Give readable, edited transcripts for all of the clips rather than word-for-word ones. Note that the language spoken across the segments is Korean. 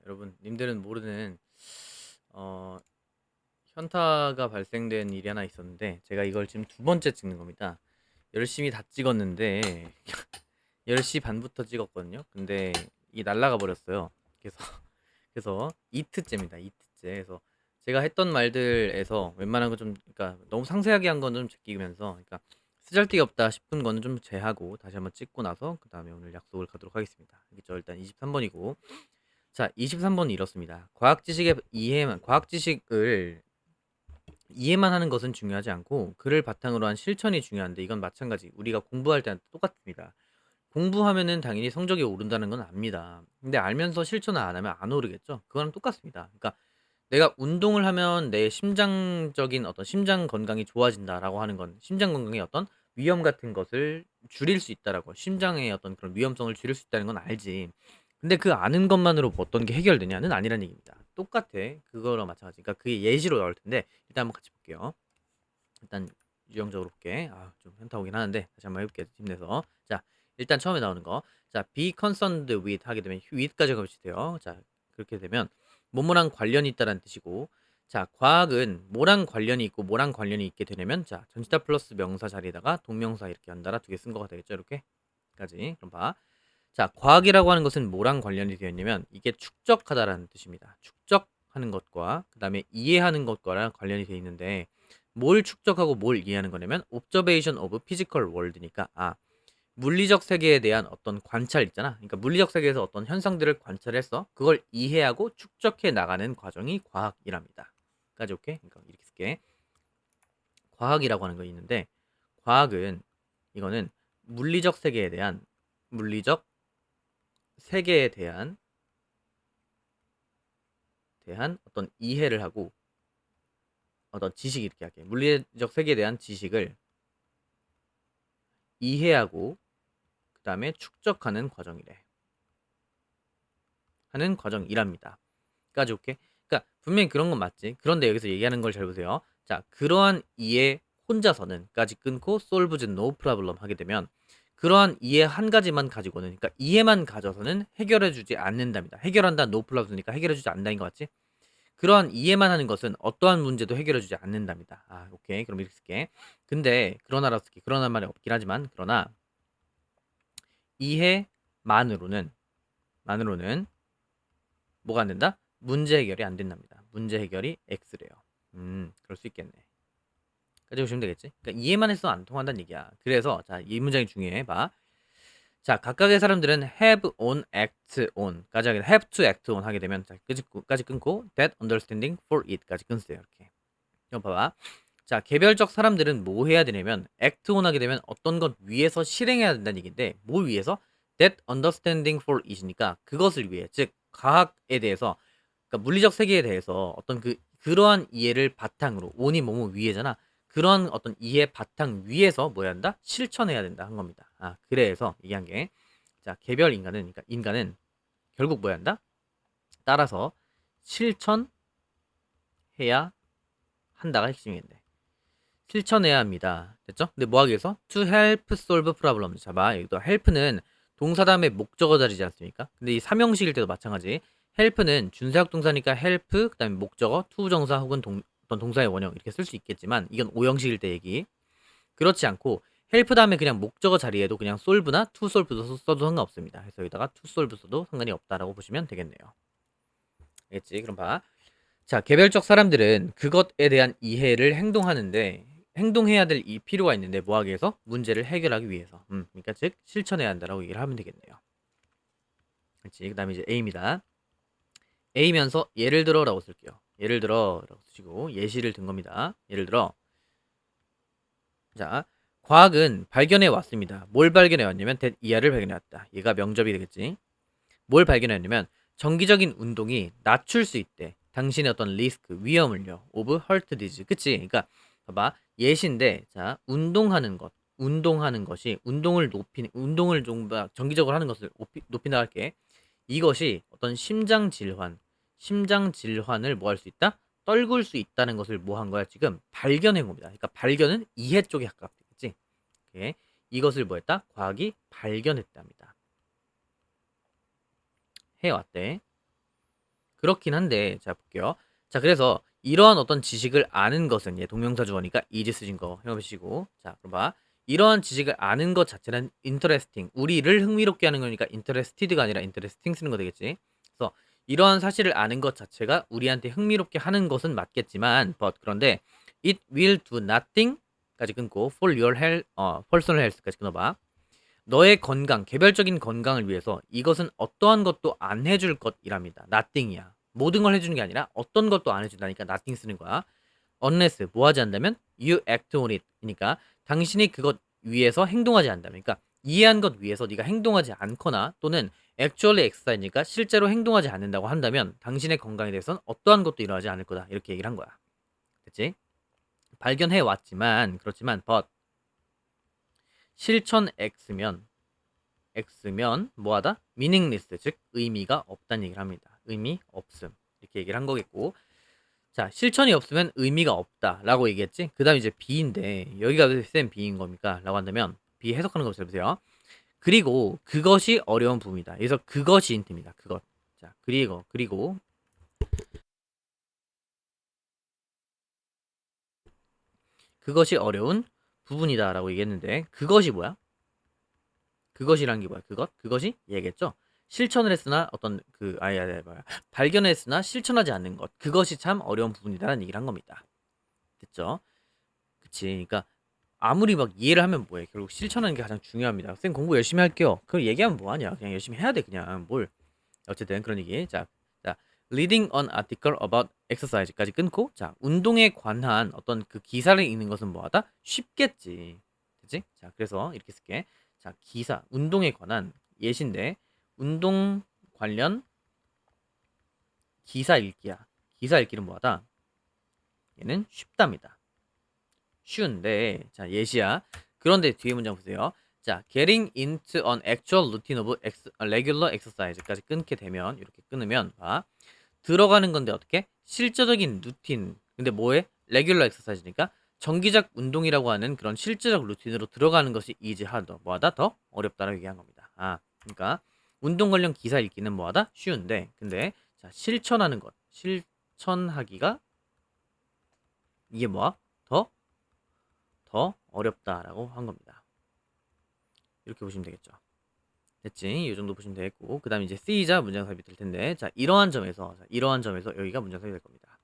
여러분, 님들은 모르는 어, 현타가 발생된 일이 하나 있었는데 제가 이걸 지금 두 번째 찍는 겁니다. 열심히 다 찍었는데 10시 반부터 찍었거든요. 근데 이 날라가 버렸어요. 그래서 이트째입니다. 이트째. 그래서 제가 했던 말들에서 웬만한 거 좀 그러니까 너무 상세하게 한 건 좀 제끼면서 그러니까 쓰잘데기 없다 싶은 거는 좀 제하고 다시 한번 찍고 나서 그다음에 오늘 약속을 가도록 하겠습니다. 알겠죠? 일단 23번이고 자, 23번이 이렇습니다. 과학 지식을 이해만 하는 것은 중요하지 않고 그를 바탕으로 한 실천이 중요한데 이건 마찬가지. 우리가 공부할 때랑 똑같습니다. 공부하면은 당연히 성적이 오른다는 건 압니다. 근데 알면서 실천을 안 하면 안 오르겠죠? 그거랑 똑같습니다. 그러니까 내가 운동을 하면 내 심장적인 어떤 심장 건강이 좋아진다라고 하는 건 심장 건강의 어떤 위험 같은 것을 줄일 수 있다라고 심장의 어떤 그런 위험성을 줄일 수 있다는 건 알지. 근데 그 아는 것만으로 뭐 어떤 게 해결되냐는 아니란 얘기입니다. 똑같아. 그거랑 마찬가지. 그러니까 그게 예시로 나올 텐데 일단 한번 같이 볼게요. 일단 유형적으로 볼게. 좀 현타 오긴 하는데 다시 한번 해볼게요. 힘내서. 자, 일단 처음에 나오는 거. 자, be concerned with 하게 되면 with까지 가보시 돼요. 자, 그렇게 되면 뭐뭐랑 관련이 있다라는 뜻이고, 자, 과학은 뭐랑 관련이 있고 뭐랑 관련이 있게 되려면 자, 전치사 플러스 명사 자리에다가 동명사 이렇게 연달아 두 개 쓴 거가 되겠죠. 이렇게까지. 그럼 봐. 자, 과학이라고 하는 것은 뭐랑 관련이 되어 있냐면 이게 축적하다라는 뜻입니다. 축적하는 것과 그다음에 이해하는 것과랑 관련이 되어 있는데 뭘 축적하고 뭘 이해하는 거냐면 observation of physical world니까 물리적 세계에 대한 어떤 관찰 있잖아. 그러니까 물리적 세계에서 어떤 현상들을 관찰해서 그걸 이해하고 축적해 나가는 과정이 과학이랍니다. 까지 오케이? 그러니까 이렇게 쓸게. 과학이라고 하는 거 있는데 과학은 이거는 물리적 세계에 대한 물리적 세계에 대한 어떤 이해를 하고 어떤 지식 이렇게 할게. 물리적 세계에 대한 지식을 이해하고 그다음에 축적하는 과정이래. 하는 과정이랍니다. 까지 오케이? 그러니까 분명히 그런 건 맞지. 그런데 여기서 얘기하는 걸 잘 보세요. 자, 그러한 이해 혼자서는까지 끊고 solves no problem 하게 되면 그러한 이해 한 가지만 가지고는 그러니까 이해만 가져서는 해결해 주지 않는답니다. 해결한다 no problem이니까 해결해 주지 않는다인 것 같지? 그러한 이해만 하는 것은 어떠한 문제도 해결해 주지 않는답니다. 오케이. 그럼 이렇게 쓸게. 근데 그러나라 쓸게. 그러나 말이 없긴 하지만 그러나 이해만으로는 뭐가 안 된다? 문제 해결이 안 된답니다. 문제 해결이 X래요. 그럴 수 있겠네. 까지 보시면 되겠지? 그러니까 이해만 해서 안 통한다는 얘기야. 그래서 자, 이 문장이 중요해. 봐. 자, 각각의 사람들은 have on, act on까지 하게 have to act on 하게 되면 자, 까지 끊고 that understanding for it까지 끊으세요. 이렇게. 이거 봐봐. 자, 개별적 사람들은 뭐 해야 되냐면 act on 하게 되면 어떤 것 위에서 실행해야 된다는 얘기인데 뭘 위해서? that understanding for it이니까 그것을 위해 즉 과학에 대해서 그러니까 물리적 세계에 대해서 어떤 그러한 이해를 바탕으로 on이 뭐뭐 위에잖아. 그런 어떤 이해 바탕 위에서 뭐 해야 한다? 실천해야 된다 한 겁니다. 그래서 얘기한 게 자, 개별 인간은 그러니까 인간은 결국 뭐 해야 한다? 따라서 실천해야 한다가 핵심인데 실천해야 합니다. 됐죠? 근데 뭐 하기 위해서? To help solve problems. 자, 봐. 여기도 help는 동사 다음에 목적어 자리지 않습니까? 근데 이 삼형식일 때도 마찬가지. help는 준사역 동사니까 help, 그 다음에 목적어, to 정사 혹은 어떤 동사의 원형 이렇게 쓸 수 있겠지만 이건 오형식일 때 얘기. 그렇지 않고 help 다음에 그냥 목적어 자리에도 그냥 solve나 to solve 써도 상관없습니다. 그래서 여기다가 to solve 써도 상관이 없다라고 보시면 되겠네요. 알겠지? 그럼 봐. 자, 개별적 사람들은 그것에 대한 이해를 행동하는데 행동해야 될 이 필요가 있는데 뭐 하기 위해서? 문제를 해결하기 위해서. 그러니까 즉 실천해야 한다라고 얘기를 하면 되겠네요. 그렇지? 그다음에 이제 A입니다. A면서 예를 들어라고 쓸게요. 예를 들어라고 쓰시고 예시를 든 겁니다. 예를 들어 자, 과학은 발견해 왔습니다. 뭘 발견해 왔냐면 이하를 발견해 왔다. 얘가 명접이 되겠지. 뭘 발견했냐면 정기적인 운동이 낮출 수 있대. 당신의 어떤 리스크, 위험을요. 오브 헐트 디즈. 그치? 그러니까 봐봐. 예시인데 자, 운동하는 것이 운동을 좀 정기적으로 하는 것을 높인다 할게. 이것이 어떤 심장 질환을 뭐 할 수 있다? 떨굴 수 있다는 것을 뭐 한 거야? 지금 발견해 봅니다. 그러니까 발견은 이해 쪽에 가깝겠지. 오케이. 이것을 뭐 했다? 과학이 발견했답니다. 해왔대. 그렇긴 한데, 자, 볼게요. 자, 그래서 이러한 어떤 지식을 아는 것은, 동명사 주어니까 이제 쓰신 거 해보시고, 자, 그럼 봐. 이러한 지식을 아는 것 자체는 interesting, 우리를 흥미롭게 하는 거니까 interested가 아니라 interesting 쓰는 거 되겠지. 그래서 이러한 사실을 아는 것 자체가 우리한테 흥미롭게 하는 것은 맞겠지만, 그런데 it will do nothing까지 끊고 for your health, personal health까지 끊어봐. 너의 건강, 개별적인 건강을 위해서 이것은 어떠한 것도 안 해줄 것이랍니다. nothing이야. 모든 걸 해주는 게 아니라 어떤 것도 안 해준다니까 nothing 쓰는 거야. unless 뭐 하지 않다면 you act on it. 그러니까 당신이 그것 위해서 행동하지 않다면, 그러니까 이해한 것 위해서 네가 행동하지 않거나 또는 actually exercise니까 실제로 행동하지 않는다고 한다면 당신의 건강에 대해서는 어떠한 것도 일어나지 않을 거다. 이렇게 얘기를 한 거야. 됐지? 발견해 왔지만 그렇지만 but 실천 X면 뭐하다? meaningless, 즉 의미가 없다는 얘기를 합니다. 의미 없음 이렇게 얘기를 한 거겠고, 자, 실천이 없으면 의미가 없다 라고 얘기했지. 그 다음 이제 B인데 여기가 왜 쌤 B인 겁니까? 라고 한다면 B 해석하는 거 잘 보세요. 그리고 그것이 어려운 부분이다. 그래서 그것이 힌트입니다. 그것. 자, 그리고 그것이 어려운 부분이다 라고 얘기했는데, 그것이 뭐야? 그것이란 게 뭐야? 그것이 얘겠죠. 실천을 했으나 어떤 뭐야? 발견을 했으나 실천하지 않는 것. 그것이 참 어려운 부분이다라는 얘기를 한 겁니다. 됐죠? 그치. 그러니까 아무리 막 이해를 하면 뭐해. 결국 실천하는 게 가장 중요합니다. 쌤 공부 열심히 할게요. 그걸 얘기하면 뭐하냐. 그냥 열심히 해야 돼. 그냥 뭘. 어쨌든 그런 얘기. 자, reading an article about exercise까지 끊고, 자, 운동에 관한 어떤 그 기사를 읽는 것은 뭐하다? 쉽겠지. 그치? 자, 그래서 이렇게 쓸게. 자, 기사, 운동에 관한 예시인데, 운동 관련 기사 읽기야. 기사 읽기는 뭐하다? 얘는 쉽답니다. 쉬운데, 자, 예시야. 그런데 뒤에 문장 보세요. 자, getting into an actual routine of regular exercise까지 끊게 되면, 이렇게 끊으면, 봐. 들어가는 건데 어떻게? 실제적인 루틴. 근데 뭐해? 레귤러 엑서사이즈니까 정기적 운동이라고 하는 그런 실제적 루틴으로 들어가는 것이 이지하더. 뭐하다? 더 어렵다라고 얘기한 겁니다. 그러니까 운동 관련 기사 읽기는 뭐하다? 쉬운데, 근데 자, 실천하는 것. 실천하기가 이게 뭐야? 더 어렵다라고 한 겁니다. 이렇게 보시면 되겠죠. 됐지? 이 정도 보시면 되겠고, 그 다음에 이제 C자 문장 삽입 될 텐데, 자, 이러한 점에서 여기가 문장 삽입 될 겁니다.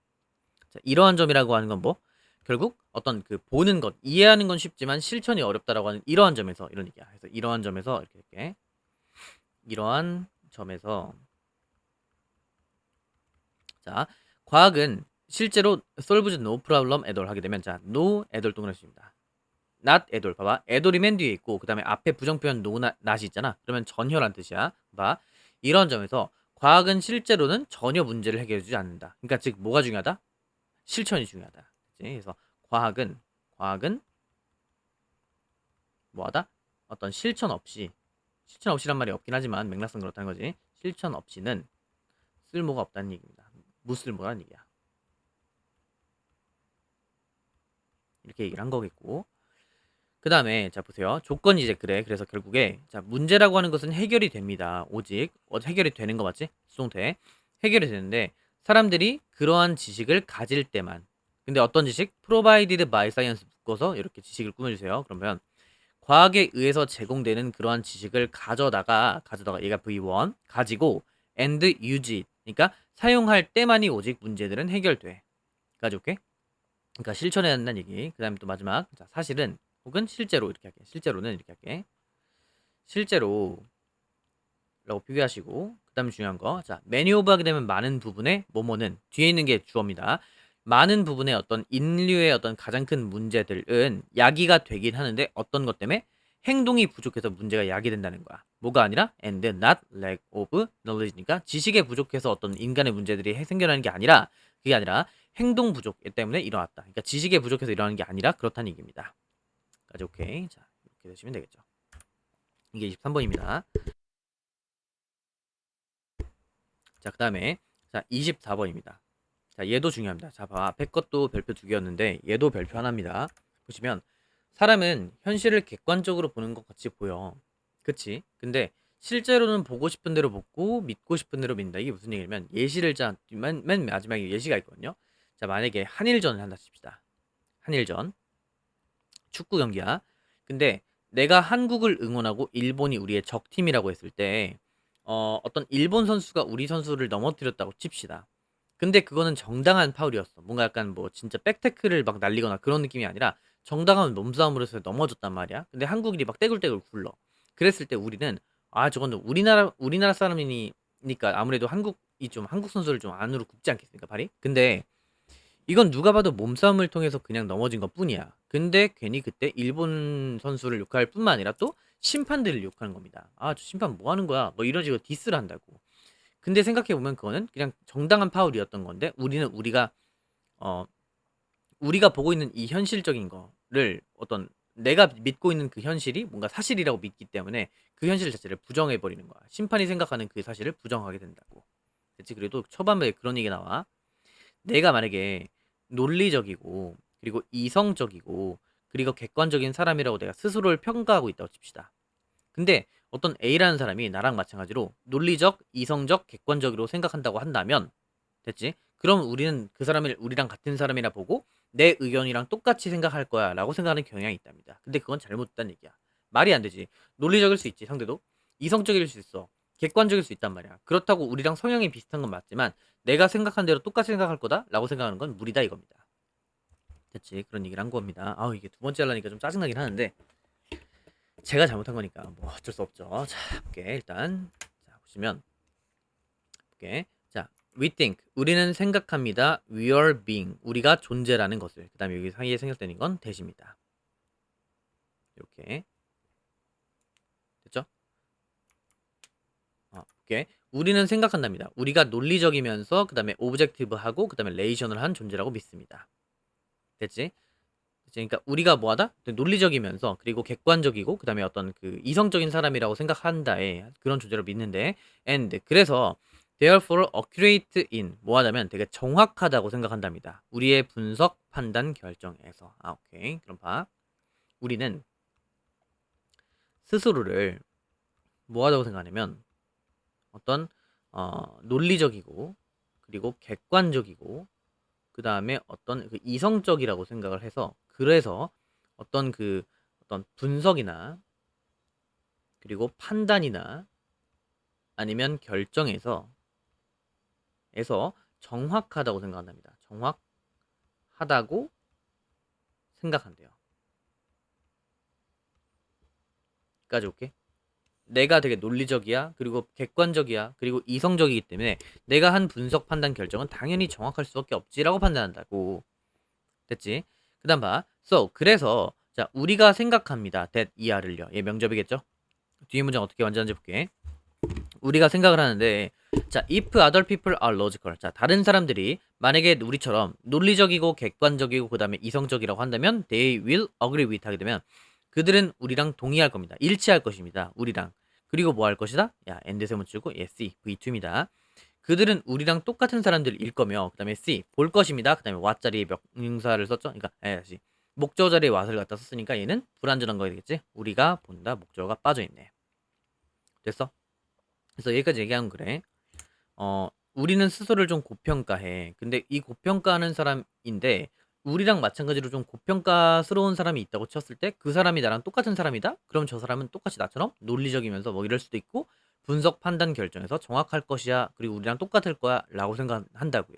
자, 이러한 점이라고 하는 건 뭐? 결국 어떤 그 보는 것, 이해하는 건 쉽지만 실천이 어렵다라고 하는 이러한 점에서 이런 얘기야. 그래서 이러한 점에서 이렇게 이러한 점에서, 자, 과학은 실제로 solves no problem at all 하게 되면, 자, no at all 동그라미입니다. not at all. 봐봐. at all이 맨 뒤에 있고 그 다음에 앞에 부정표현 no, not이 있잖아. 그러면 전혀란 뜻이야. 봐. 이런 점에서 과학은 실제로는 전혀 문제를 해결해주지 않는다. 그러니까 즉 뭐가 중요하다? 실천이 중요하다. 그치? 그래서 과학은 뭐하다? 어떤 실천 없이란 말이 없긴 하지만 맥락상 그렇다는 거지. 실천 없이는 쓸모가 없다는 얘기입니다. 무쓸모라는 얘기야. 이렇게 얘기를 한 거겠고, 그 다음에 자 보세요. 조건이 이제 그래. 그래서 결국에 자, 문제라고 하는 것은 해결이 됩니다. 오직 해결이 되는 거 맞지? 수동태 해결이 되는데 사람들이 그러한 지식을 가질 때만. 근데 어떤 지식? provided by science 묶어서 이렇게 지식을 꾸며주세요. 그러면 과학에 의해서 제공되는 그러한 지식을 가져다가 얘가 V1 가지고 and use it. 그러니까 사용할 때만이 오직 문제들은 해결돼. 가져올게. 그러니까 실천해야 한다는 얘기. 그 다음에 또 마지막. 자, 사실은 혹은 실제로 이렇게 할게. 실제로는 이렇게 할게. 실제로 라고 표기하시고, 그 다음에 중요한 거. 자, many of 하게 되면 많은 부분의 뭐뭐는 뒤에 있는 게 주어입니다. 많은 부분의 어떤 인류의 어떤 가장 큰 문제들은 야기가 되긴 하는데 어떤 것 때문에? 행동이 부족해서 문제가 야기된다는 거야. 뭐가 아니라 and not lack of knowledge니까 지식에 부족해서 어떤 인간의 문제들이 생겨나는 게 아니라, 그게 아니라 행동 부족 때문에 일어났다. 그러니까 지식에 부족해서 일어나는 게 아니라 그렇다는 얘기입니다. 까지 오케이. 자, 이렇게 되시면 되겠죠. 이게 23번입니다. 자, 그 다음에 자, 24번입니다. 자, 얘도 중요합니다. 자, 봐. 앞에 것도 별표 2개였는데 얘도 별표 하나입니다. 보시면 사람은 현실을 객관적으로 보는 것 같이 보여. 그치? 근데 실제로는 보고 싶은 대로 보고 믿고 싶은 대로 믿는다. 이게 무슨 얘기냐면 예시를 맨 마지막에 예시가 있거든요. 자, 만약에 한일전을 한다 칩시다. 한일전 축구 경기야. 근데 내가 한국을 응원하고 일본이 우리의 적팀이라고 했을 때 어떤 일본 선수가 우리 선수를 넘어뜨렸다고 칩시다. 근데 그거는 정당한 파울이었어. 뭔가 약간 뭐 진짜 백태클을 막 날리거나 그런 느낌이 아니라 정당한 몸싸움으로 해서 넘어졌단 말이야. 근데 한국인이 막 떼굴떼굴 굴러. 그랬을 때 우리는 아 저건 우리나라 사람이니까 아무래도 한국이 좀 한국 선수를 좀 안으로 굽지 않겠습니까 발이? 근데 이건 누가 봐도 몸싸움을 통해서 그냥 넘어진 것뿐이야. 근데 괜히 그때 일본 선수를 욕할 뿐만 아니라 또 심판들을 욕하는 겁니다. 아, 저 심판 뭐 하는 거야? 뭐 이런 식으로 디스를 한다고. 근데 생각해보면 그거는 그냥 정당한 파울이었던 건데 우리는 어, 우리가 보고 있는 이 현실적인 거를 어떤 내가 믿고 있는 그 현실이 뭔가 사실이라고 믿기 때문에 그 현실 자체를 부정해버리는 거야. 심판이 생각하는 그 사실을 부정하게 된다고. 그치? 그래도 초반부에 그런 얘기 나와. 내가 만약에 논리적이고 그리고 이성적이고 그리고 객관적인 사람이라고 내가 스스로를 평가하고 있다고 칩시다. 근데 어떤 A라는 사람이 나랑 마찬가지로 논리적, 이성적, 객관적으로 생각한다고 한다면 됐지? 그럼 우리는 그 사람을 우리랑 같은 사람이라 보고 내 의견이랑 똑같이 생각할 거야 라고 생각하는 경향이 있답니다. 근데 그건 잘못된 얘기야. 말이 안 되지. 논리적일 수 있지 상대도. 이성적일 수 있어. 객관적일 수 있단 말이야. 그렇다고 우리랑 성향이 비슷한 건 맞지만 내가 생각한 대로 똑같이 생각할 거다 라고 생각하는 건 무리다 이겁니다. 됐지? 그런 얘기를 한 겁니다. 아우 이게 두 번째 하려니까 좀 짜증나긴 하는데 제가 잘못한 거니까 뭐 어쩔 수 없죠. 자 볼게 일단 자 보시면 볼게 자 we think 우리는 생각합니다. we are being 우리가 존재라는 것을 그 다음에 여기 사이에 생략되는 건 대시입니다. 이렇게 됐죠? 볼게 우리는 생각한답니다. 우리가 논리적이면서 그 다음에 오브젝티브하고 그 다음에 레이셔널한 존재라고 믿습니다. 됐지? 그러니까 우리가 뭐하다? 논리적이면서 그리고 객관적이고 그다음에 어떤 그 이성적인 사람이라고 생각한다에 그런 존재로 믿는데 and 그래서 therefore accurate in 뭐하다면 되게 정확하다고 생각한답니다. 우리의 분석, 판단, 결정에서 오케이 그럼 봐 우리는 스스로를 뭐하다고 생각하냐면 어떤 논리적이고 그리고 객관적이고 그 다음에 어떤 그 이성적이라고 생각을 해서 그래서 어떤 분석이나 그리고 판단이나 아니면 결정에서 정확하다고 생각한답니다. 정확하다고 생각한대요. 여기까지 올게. 내가 되게 논리적이야. 그리고 객관적이야. 그리고 이성적이기 때문에 내가 한 분석, 판단, 결정은 당연히 정확할 수밖에 없지라고 판단한다고. 됐지? 그 다음 봐. So, 그래서 자 우리가 생각합니다. that ER을요. 얘 명접이겠죠? 뒤에 문장 어떻게 완전한지 볼게. 우리가 생각을 하는데 자 if other people are logical 자 다른 사람들이 만약에 우리처럼 논리적이고 객관적이고 그 다음에 이성적이라고 한다면 they will agree with 하게 되면 그들은 우리랑 동의할 겁니다. 일치할 것입니다. 우리랑 그리고 뭐 할 것이다? 야 and 세모 치고 C V2입니다. 그들은 우리랑 똑같은 사람들일 거며 그 다음에 C 볼 것입니다. 그 다음에 what 자리에 명사를 썼죠. 그러니까 다시 목적어 자리에 what을 갖다 썼으니까 얘는 불완전한 거 되겠지. 우리가 본다 목적어가 빠져있네. 됐어? 그래서 여기까지 얘기하면 그래. 우리는 스스로를 좀 고평가해. 근데 이 고평가하는 사람인데 우리랑 마찬가지로 좀 고평가스러운 사람이 있다고 쳤을 때 그 사람이 나랑 똑같은 사람이다? 그럼 저 사람은 똑같이 나처럼 논리적이면서 뭐 이럴 수도 있고 분석, 판단, 결정에서 정확할 것이야. 그리고 우리랑 똑같을 거야. 라고 생각한다고요.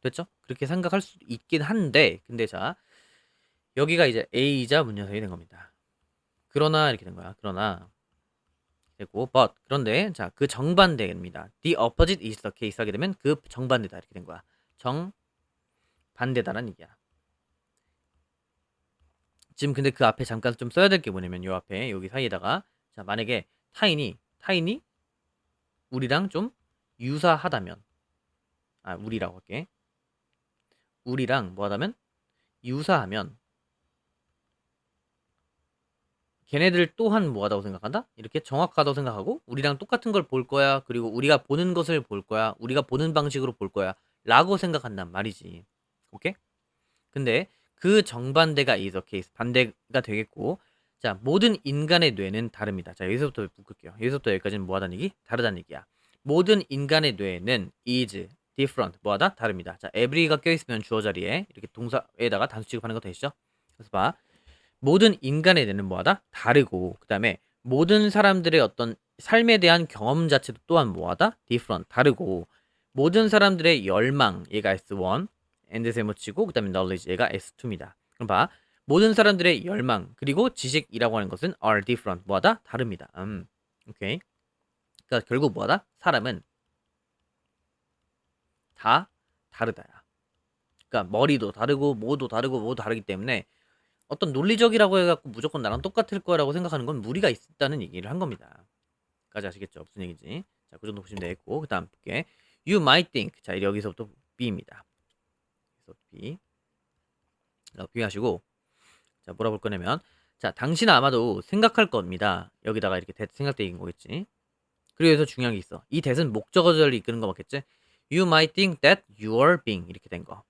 됐죠? 그렇게 생각할 수 있긴 한데 근데 자 여기가 이제 A이자 문제석이 된 겁니다. 그러나 이렇게 된 거야. 그러나 되고 but 그런데 자 그 정반대입니다. The opposite is the case 하게 되면 그 정반대다 이렇게 된 거야. 정반대다라는 얘기야. 지금 근데 그 앞에 잠깐 좀 써야 될 게 뭐냐면 요 앞에 여기 사이에다가 자 만약에 타인이 우리랑 좀 유사하다면 우리라고 할게. 우리랑 뭐하다면 유사하면 걔네들 또한 뭐하다고 생각한다? 이렇게 정확하다고 생각하고 우리랑 똑같은 걸 볼 거야. 그리고 우리가 보는 것을 볼 거야. 우리가 보는 방식으로 볼 거야. 라고 생각한단 말이지. 오케이? 근데 그 정반대가 is a case. 반대가 되겠고 자, 모든 인간의 뇌는 다릅니다. 자, 여기서부터 묶을게요. 여기서부터 여기까지는 뭐하다는 얘기? 다르다는 얘기야. 모든 인간의 뇌는 is different 뭐하다? 다릅니다. 자, every가 껴있으면 주어 자리에 이렇게 동사에다가 단수 취급하는 거 되시죠? 그래서 봐. 모든 인간의 뇌는 뭐하다? 다르고 그 다음에 모든 사람들의 어떤 삶에 대한 경험 자체도 또한 뭐하다? different 다르고 모든 사람들의 열망 얘가 S1 and 세모치고 그 다음에 knowledge 얘가 S2입니다. 그럼 봐. 모든 사람들의 열망 그리고 지식이라고 하는 것은 are different 뭐하다? 다릅니다. 오케이. 그러니까 결국 뭐하다? 사람은 다 다르다야. 그러니까 머리도 다르고 뭐도 다르고 뭐도 다르기 때문에 어떤 논리적이라고 해갖고 무조건 나랑 똑같을 거라고 생각하는 건 무리가 있다는 얘기를 한 겁니다. 까지 아시겠죠? 무슨 얘기인지. 자, 그 정도 보시면 되겠고 그 다음 볼게. You might think. 자, 여기서부터 B입니다. 그래서 B. 자, B 하시고 자, 뭐라 볼 거냐면 자, 당신은 아마도 생각할 겁니다. 여기다가 이렇게 that 생각되는 거겠지. 그리고 여기서 중요한 게 있어. 이 that은 목적어절을 이끄는 거 맞겠지? You might think that you are being 이렇게 된 거.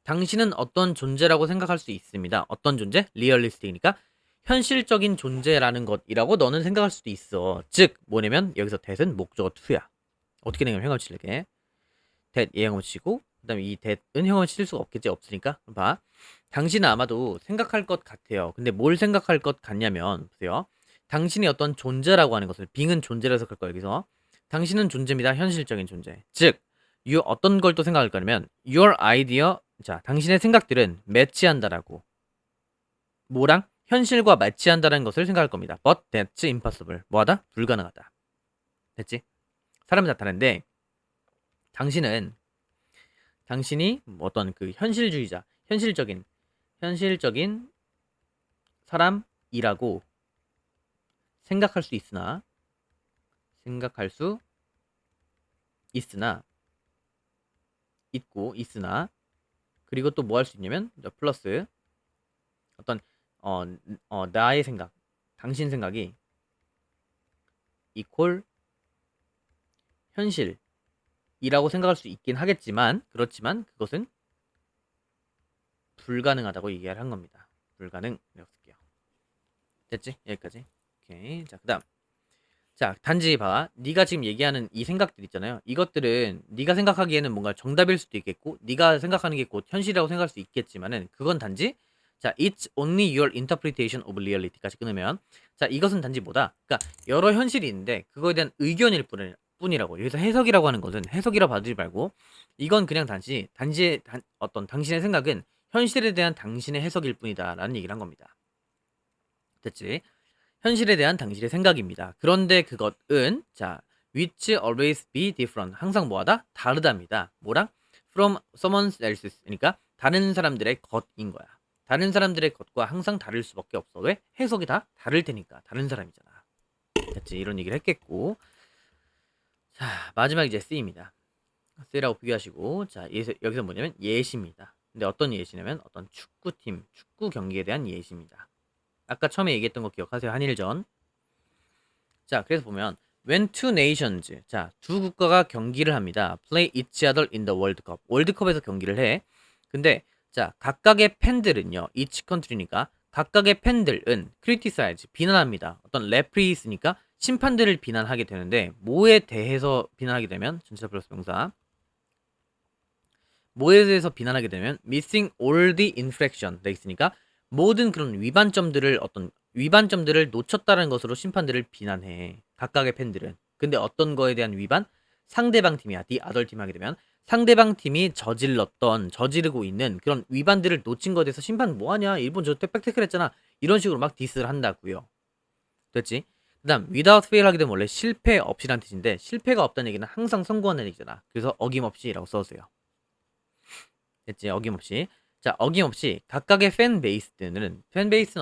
당신은 어떤 존재라고 생각할 수 있습니다. 어떤 존재? 리얼리스틱이니까 현실적인 존재라는 것이라고 너는 생각할 수도 있어. 즉 뭐냐면 여기서 that은 목적어 2야. 어떻게 되냐면 형을 칠게. that 예형을 치고 그 다음에 이 that은 형을 칠 수가 없겠지. 없으니까. 봐. 당신은 아마도 생각할 것 같아요. 근데 뭘 생각할 것 같냐면 보세요. 당신이 어떤 존재라고 하는 것을 being은 존재라고 생각할 거야. 여기서 당신은 존재입니다. 현실적인 존재. 즉 어떤 걸 또 생각할 거냐면 your idea 자, 당신의 생각들은 매치한다라고. 뭐랑? 현실과 매치한다는 것을 생각할 겁니다. But that's impossible. 뭐하다? 불가능하다. 됐지? 사람은 다 다른데 당신이 어떤 그 현실적인 사람이라고 생각할 수 있으나 그리고 또 뭐 할 수 있냐면 플러스 어떤 나의 생각, 당신 생각이 이퀄 현실이라고 생각할 수 있긴 하겠지만 그렇지만 그것은 불가능하다고 얘기를 한 겁니다. 불가능 이렇게 쓸게요. 됐지? 여기까지. 오케이. 자, 그다음. 자, 단지 봐. 네가 지금 얘기하는 이 생각들 있잖아요. 이것들은 네가 생각하기에는 뭔가 정답일 수도 있겠고 네가 생각하는 게 곧 현실이라고 생각할 수 있겠지만은 그건 단지 자, it's only your interpretation of reality까지 끊으면 자, 이것은 단지 뭐다? 그러니까 여러 현실이 있는데 그거에 대한 의견일 뿐이라고. 여기서 해석이라고 하는 것은 해석이라 봐주지 말고 이건 그냥 어떤 당신의 생각은 현실에 대한 당신의 해석일 뿐이다라는 얘기를 한 겁니다. 됐지? 현실에 대한 당신의 생각입니다. 그런데 그것은 자, which always be different. 항상 뭐하다? 다르답니다. 뭐랑? from someone else's. 그러니까 다른 사람들의 것인 거야. 다른 사람들의 것과 항상 다를 수밖에 없어. 왜? 해석이 다 다를 테니까. 다른 사람이잖아. 됐지? 이런 얘기를 했겠고. 자, 마지막 이제 C입니다. C라고 비교하시고 자, 여기서 뭐냐면 예시입니다. 근데 어떤 예시냐면 어떤 축구팀, 축구 경기에 대한 예시입니다. 아까 처음에 얘기했던 거 기억하세요? 한일전. 자, 그래서 보면 when two nations 자, 두 국가가 경기를 합니다. play each other in the World Cup. 월드컵에서 경기를 해. 근데 자, 각각의 팬들은요. each country니까 각각의 팬들은 criticize 비난합니다. 어떤 referees니까 심판들을 비난하게 되는데 뭐에 대해서 비난하게 되면 전치사 플러스 명사 뭐에 대해서 비난하게 되면 missing all the infraction 돼 있으니까 모든 그런 위반점들을 놓쳤다는 것으로 심판들을 비난해. 각각의 팬들은. 근데 어떤 거에 대한 위반? 상대방 팀이야. the other 팀 하게 되면 상대방 팀이 저지르고 있는 그런 위반들을 놓친 거에 대해서 심판 뭐하냐? 일본 저 빽빽을 했잖아. 이런 식으로 막 디스를 한다고요. 됐지? 그 다음 without fail 하게 되면 원래 실패 없이란 뜻인데 실패가 없다는 얘기는 항상 성공한다는 얘기잖아. 그래서 어김없이라고 써주세요. 됐지? 어김없이. 자, 어김없이 각각의 팬베이스는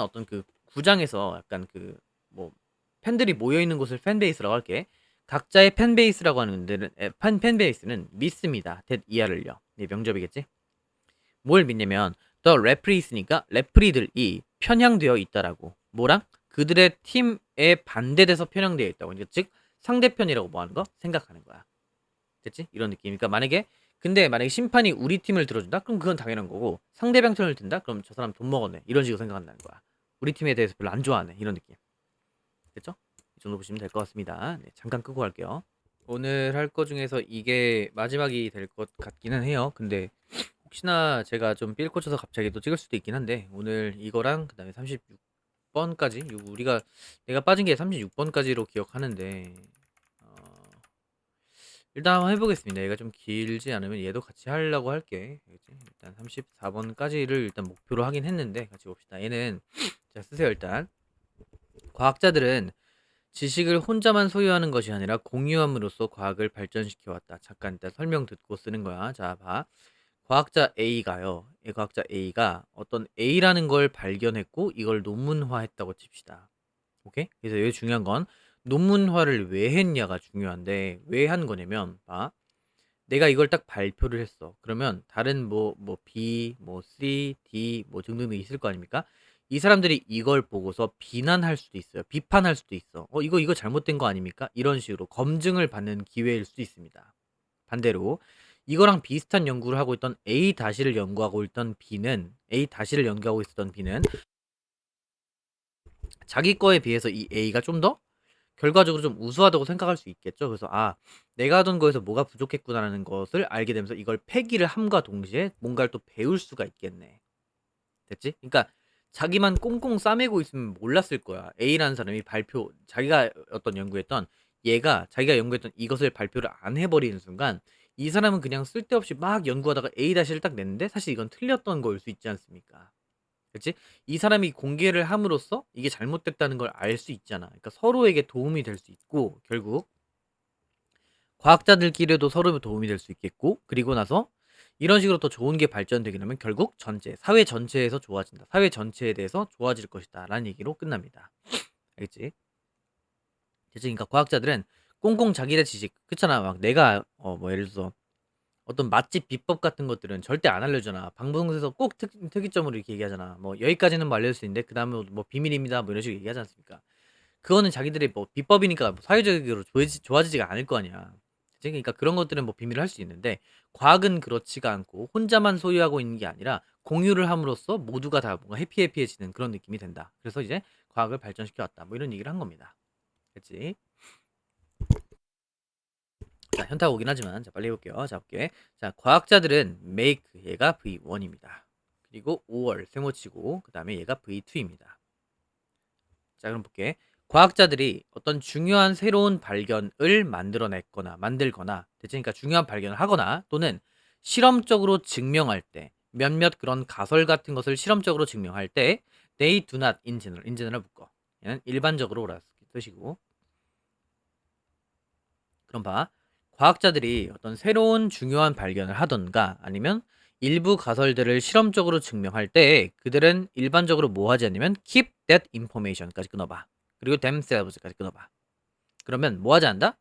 어떤 그 구장에서 약간 그 뭐 팬들이 모여 있는 곳을 팬베이스라고 할게. 각자의 팬베이스라고 하는 데는 팬베이스는 믿습니다. that 이하를요. 네, 명접이겠지? 뭘 믿냐면 the referees니까 레프리들이 편향되어 있다라고. 뭐랑? 그들의 팀에 반대돼서 편향되어 있다고. 그러니까 즉 상대편이라고 뭐 하는 거? 생각하는 거야. 됐지? 이런 느낌. 그러니까 만약에 심판이 우리 팀을 들어준다? 그럼 그건 당연한 거고 상대방 편을 든다? 그럼 저 사람 돈 먹었네. 이런 식으로 생각한다는 거야. 우리 팀에 대해서 별로 안 좋아하네. 이런 느낌. 됐죠? 이 정도 보시면 될 것 같습니다. 네, 잠깐 끄고 갈게요. 오늘 할 거 중에서 이게 마지막이 될 것 같기는 해요. 근데 혹시나 제가 좀 삘 꽂혀서 갑자기 또 찍을 수도 있긴 한데 오늘 이거랑 그 다음에 36번까지 내가 빠진 게 36번까지로 기억하는데 일단 한번 해보겠습니다. 얘가 좀 길지 않으면 얘도 같이 하려고 할게. 알겠지? 일단 34번까지를 일단 목표로 하긴 했는데 같이 봅시다. 얘는 자 쓰세요. 일단 과학자들은 지식을 혼자만 소유하는 것이 아니라 공유함으로써 과학을 발전시켜 왔다. 잠깐 일단 설명 듣고 쓰는 거야. 자, 봐. 과학자 A가요. 이 과학자 A가 어떤 A라는 걸 발견했고 이걸 논문화했다고 칩시다. 오케이? 그래서 여기 중요한 건 논문화를 왜 했냐가 중요한데 왜 한 거냐면 봐. 내가 이걸 딱 발표를 했어. 그러면 다른 뭐 B, 뭐 C, D 뭐 등등등 있을 거 아닙니까? 이 사람들이 이걸 보고서 비난할 수도 있어요. 비판할 수도 있어. 이거 잘못된 거 아닙니까? 이런 식으로 검증을 받는 기회일 수도 있습니다. 반대로 이거랑 비슷한 연구를 하고 있던 A-를 연구하고 있던 B는 A-를 연구하고 있었던 B는 자기 거에 비해서 이 A가 좀 더 결과적으로 좀 우수하다고 생각할 수 있겠죠. 그래서 내가 하던 거에서 뭐가 부족했구나라는 것을 알게 되면서 이걸 폐기를 함과 동시에 뭔가를 또 배울 수가 있겠네. 됐지? 그러니까 자기만 꽁꽁 싸매고 있으면 몰랐을 거야. A라는 사람이 자기가 어떤 연구했던 얘가 자기가 연구했던 이것을 발표를 안 해버리는 순간 이 사람은 그냥 쓸데없이 막 연구하다가 A-를 딱 냈는데 사실 이건 틀렸던 거일 수 있지 않습니까? 그치? 이 사람이 공개를 함으로써 이게 잘못됐다는 걸 알 수 있잖아. 그러니까 서로에게 도움이 될 수 있고 결국 과학자들끼리도 서로 도움이 될 수 있겠고 그리고 나서 이런 식으로 더 좋은 게 발전되게 되면 결국 사회 전체에서 좋아진다. 사회 전체에 대해서 좋아질 것이다. 라는 얘기로 끝납니다. 알겠지? 그러니까 과학자들은 꽁꽁 자기네 지식, 그렇잖아. 막 내가 뭐 예를 들어서 어떤 맛집 비법 같은 것들은 절대 안 알려주잖아. 방송에서 꼭 특이점으로 이렇게 얘기하잖아. 뭐 여기까지는 뭐 알려줄 수 있는데 그 다음에 뭐 비밀입니다. 뭐 이런 식으로 얘기하지 않습니까? 그거는 자기들의 뭐 비법이니까 뭐 사회적으로 좋아지지가 않을 거 아니야. 그치? 그러니까 그런 것들은 뭐 비밀을 할 수 있는데 과학은 그렇지가 않고 혼자만 소유하고 있는 게 아니라 공유를 함으로써 모두가 다 뭔가 해피해지는 그런 느낌이 된다. 그래서 이제 과학을 발전시켜 왔다. 뭐 이런 얘기를 한 겁니다. 그치? 자, 현타 오긴 하지만 자 빨리 해볼게요. 자, 볼게. 자, 과학자들은 make 얘가 V1입니다. 그리고 5월 세모치고 그 다음에 얘가 V2입니다. 자, 그럼 볼게. 과학자들이 어떤 중요한 새로운 발견을 만들거나 대체 그러니까 중요한 발견을 하거나 또는 실험적으로 증명할 때 몇몇 그런 가설 같은 것을 실험적으로 증명할 때 they do not in general 묶어. 얘는 일반적으로라 뜻이고. 그럼 봐. 과학자들이 어떤 새로운 중요한 발견을 하던가 아니면 일부 가설들을 실험적으로 증명할 때 그들은 일반적으로 뭐 하지 않냐면 keep that information까지 끊어봐. 그리고 themselves까지 끊어봐. 그러면 뭐 하지 않는다?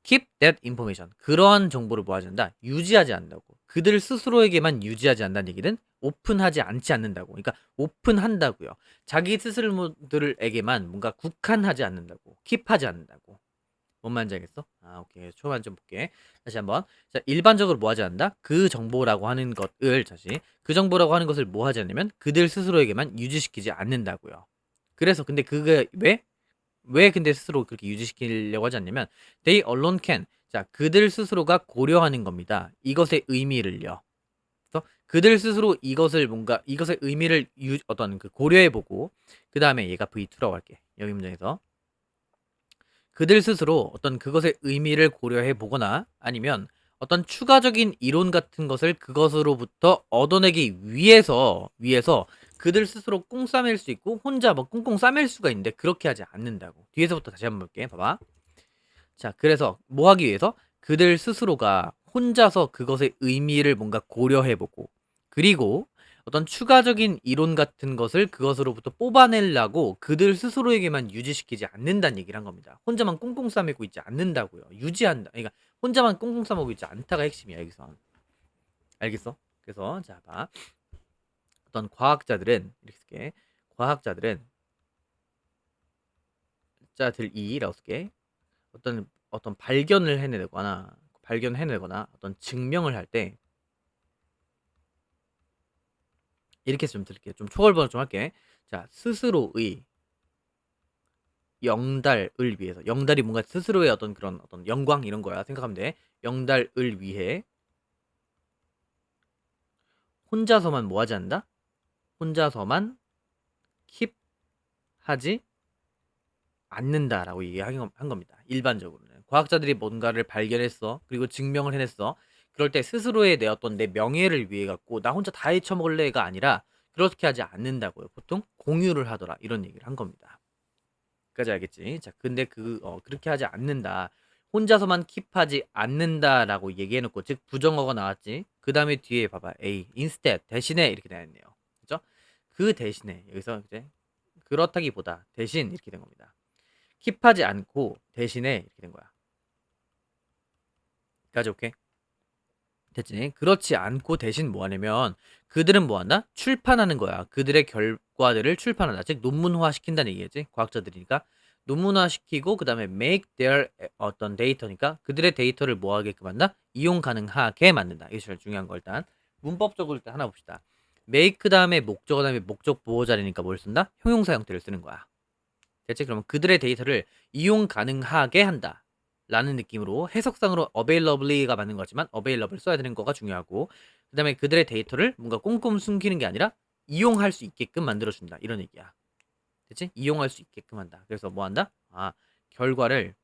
keep that information. 그러한 정보를 뭐 하지 않는다? 유지하지 않는다고. 그들 스스로에게만 유지하지 않는다는 얘기는 오픈하지 않지 않는다고. 그러니까 오픈한다고요. 자기 스스로들에게만 뭔가 국한하지 않는다고. 킵하지 않는다고. 뭔 말인지 알겠어? 오케이. 초반 좀 볼게. 다시 한번. 자, 일반적으로 뭐 하지 않는다? 그 정보라고 하는 것을 그 정보라고 하는 것을 뭐 하지 않냐면 그들 스스로에게만 유지시키지 않는다고요. 그래서 근데 그게 왜 근데 스스로 그렇게 유지시키려고 하지 않냐면 they alone can. 자, 그들 스스로가 고려하는 겁니다. 이것의 의미를요. 그래서 그들 스스로 이것의 의미를 어떤 그 고려해보고 그 다음에 얘가 V2라고 할게. 여기 문장에서 그들 스스로 어떤 그것의 의미를 고려해 보거나 아니면 어떤 추가적인 이론 같은 것을 그것으로부터 얻어내기 위해서 그들 스스로 꽁 싸맬 수 있고 혼자 뭐 꽁꽁 싸맬 수가 있는데 그렇게 하지 않는다고. 뒤에서부터 다시 한번 볼게. 봐봐. 자, 그래서 뭐 하기 위해서 그들 스스로가 혼자서 그것의 의미를 뭔가 고려해보고 그리고 어떤 추가적인 이론 같은 것을 그것으로부터 뽑아내려고 그들 스스로에게만 유지시키지 않는다는 얘기를 한 겁니다. 혼자만 꽁꽁 싸매고 있지 않는다고요. 유지한다. 그러니까 혼자만 꽁꽁 싸매고 있지 않다가 핵심이야 여기서. 알겠어? 그래서 자 봐. 어떤 과학자들은 이렇게 쓸게. 과학자들은 자들이라고 쓸게. 어떤 발견해내거나 어떤 증명을 할 때 이렇게 좀 들을게요. 좀 초월번호 좀 할게. 자, 스스로의 영달을 위해서, 영달이 뭔가 스스로의 어떤 그런 어떤 영광 이런 거야 생각하면 돼. 영달을 위해 혼자서만 뭐 하지 않는다? 혼자서만 킵하지 않는다라고 얘기한 겁니다. 일반적으로는 과학자들이 뭔가를 발견했어, 그리고 증명을 해냈어. 그럴 때 스스로의 내 어떤 내 명예를 위해 갖고 나 혼자 다 헤쳐먹을래가 아니라 그렇게 하지 않는다고요. 보통 공유를 하더라 이런 얘기를 한 겁니다. 까지 알겠지? 자, 근데 그렇게 하지 않는다. 혼자서만 킵하지 않는다라고 얘기해놓고, 즉 부정어가 나왔지. 그 다음에 뒤에 봐봐. A, instead, 대신에 이렇게 되어있네요. 그죠? 그 대신에 여기서 이제 그렇다기보다 대신 이렇게 된 겁니다. 킵하지 않고 대신에 이렇게 된 거야. 까지 오케이? 됐지? 그렇지 않고 대신 뭐 하냐면 그들은 뭐 한다? 출판하는 거야. 그들의 결과들을 출판한다. 즉 논문화 시킨다는 얘기지. 과학자들이니까 논문화 시키고 그다음에 make their 어떤 데이터니까 그들의 데이터를 뭐 하게끔 한다? 이용 가능하게 만든다. 이게 제일 중요한 거. 일단 문법적으로 일단 하나 봅시다. make 다음에 목적어 다음에 목적 보호 자리니까 뭘 쓴다? 형용사 형태를 쓰는 거야. 됐지? 그러면 그들의 데이터를 이용 가능하게 한다. 라는 느낌으로 해석상으로 availably가 맞는 거지만 available 써야 되는 거가 중요하고, 그 다음에 그들의 데이터를 뭔가 꼼꼼 숨기는 게 아니라 이용할 수 있게끔 만들어준다 이런 얘기야. 됐지? 이용할 수 있게끔 한다. 그래서 뭐 한다? 결과를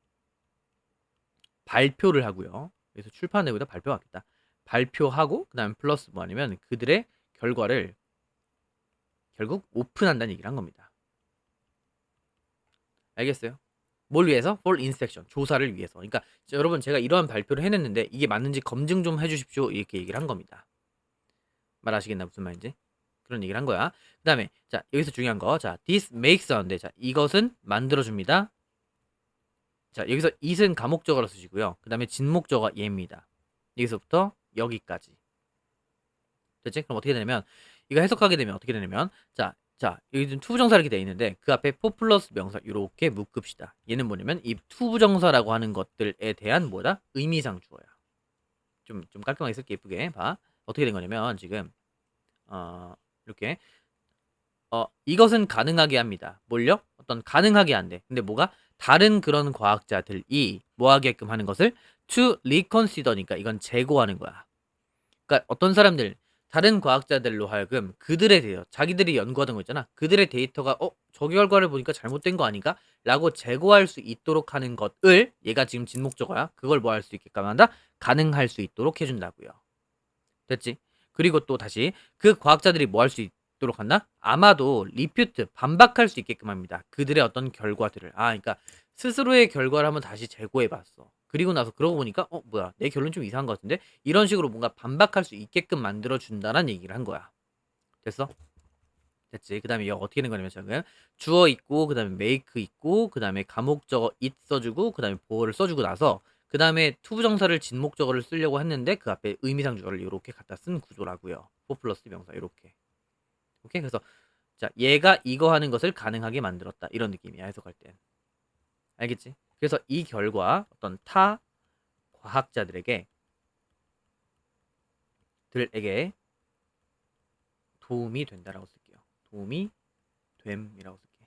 발표를 하고요. 그래서 출판되고도 발표하겠다. 발표하고 그 다음에 플러스 뭐 아니면 그들의 결과를 결국 오픈한다는 얘기를 한 겁니다. 알겠어요? 뭘 위해서? for inspection. 조사를 위해서. 그러니까 여러분 제가 이러한 발표를 해냈는데 이게 맞는지 검증 좀 해주십시오. 이렇게 얘기를 한 겁니다. 말하시겠나 무슨 말인지? 그런 얘기를 한 거야. 그 다음에 자 여기서 중요한 거. 자 this makes 하는데 자 이것은 만들어줍니다. 자 여기서 it은 가목적어로 쓰시고요. 그 다음에 진목적어가 얘입니다. 여기서부터 여기까지. 됐지? 그럼 어떻게 되냐면 이거 해석하게 되면 어떻게 되냐면 자, 여기 좀 투부정사 이렇게 돼 있는데 그 앞에 for 플러스 명사 이렇게 묶읍시다. 얘는 뭐냐면 이 투부정사라고 하는 것들에 대한 뭐다? 의미상 주어야. 좀 깔끔하게 쓸게 예쁘게 봐. 어떻게 된 거냐면 지금 이렇게 이것은 가능하게 합니다. 뭘요? 어떤 가능하게 한대. 근데 뭐가? 다른 그런 과학자들이 뭐 하게끔 하는 것을 to reconsider니까 이건 재고하는 거야. 그러니까 어떤 사람들 다른 과학자들로 하여금 그들의 데이터, 자기들이 연구하던 거 있잖아. 그들의 데이터가 저 결과를 보니까 잘못된 거 아닌가? 라고 재고할 수 있도록 하는 것을 얘가 지금 진목적어야. 그걸 뭐 할 수 있게끔 한다? 가능할 수 있도록 해준다고요. 됐지? 그리고 또 다시 그 과학자들이 뭐 할 수 있도록 한다? 아마도 리퓨트, 반박할 수 있게끔 합니다. 그들의 어떤 결과들을. 그러니까 스스로의 결과를 한번 다시 재고해봤어. 그리고 나서 그러고 보니까 뭐야 내 결론 좀 이상한 것 같은데 이런 식으로 뭔가 반박할 수 있게끔 만들어준다는 얘기를 한 거야. 됐어? 됐지. 그 다음에 어떻게 된 거냐면 지금 주어 있고 그 다음에 make 있고 그 다음에 가목적어 it 써주고 그 다음에 보어를 써주고 나서 그 다음에 투부정사를 진목적어를 쓰려고 했는데 그 앞에 의미상 주어를 이렇게 갖다 쓴 구조라고요. for 플러스 명사 이렇게. 오케이. 그래서 자 얘가 이거 하는 것을 가능하게 만들었다 이런 느낌이야 해석할 땐. 알겠지? 그래서 이 결과 어떤 타 과학자들에게 도움이 된다라고 쓸게요. 도움이 됨이라고 쓸게.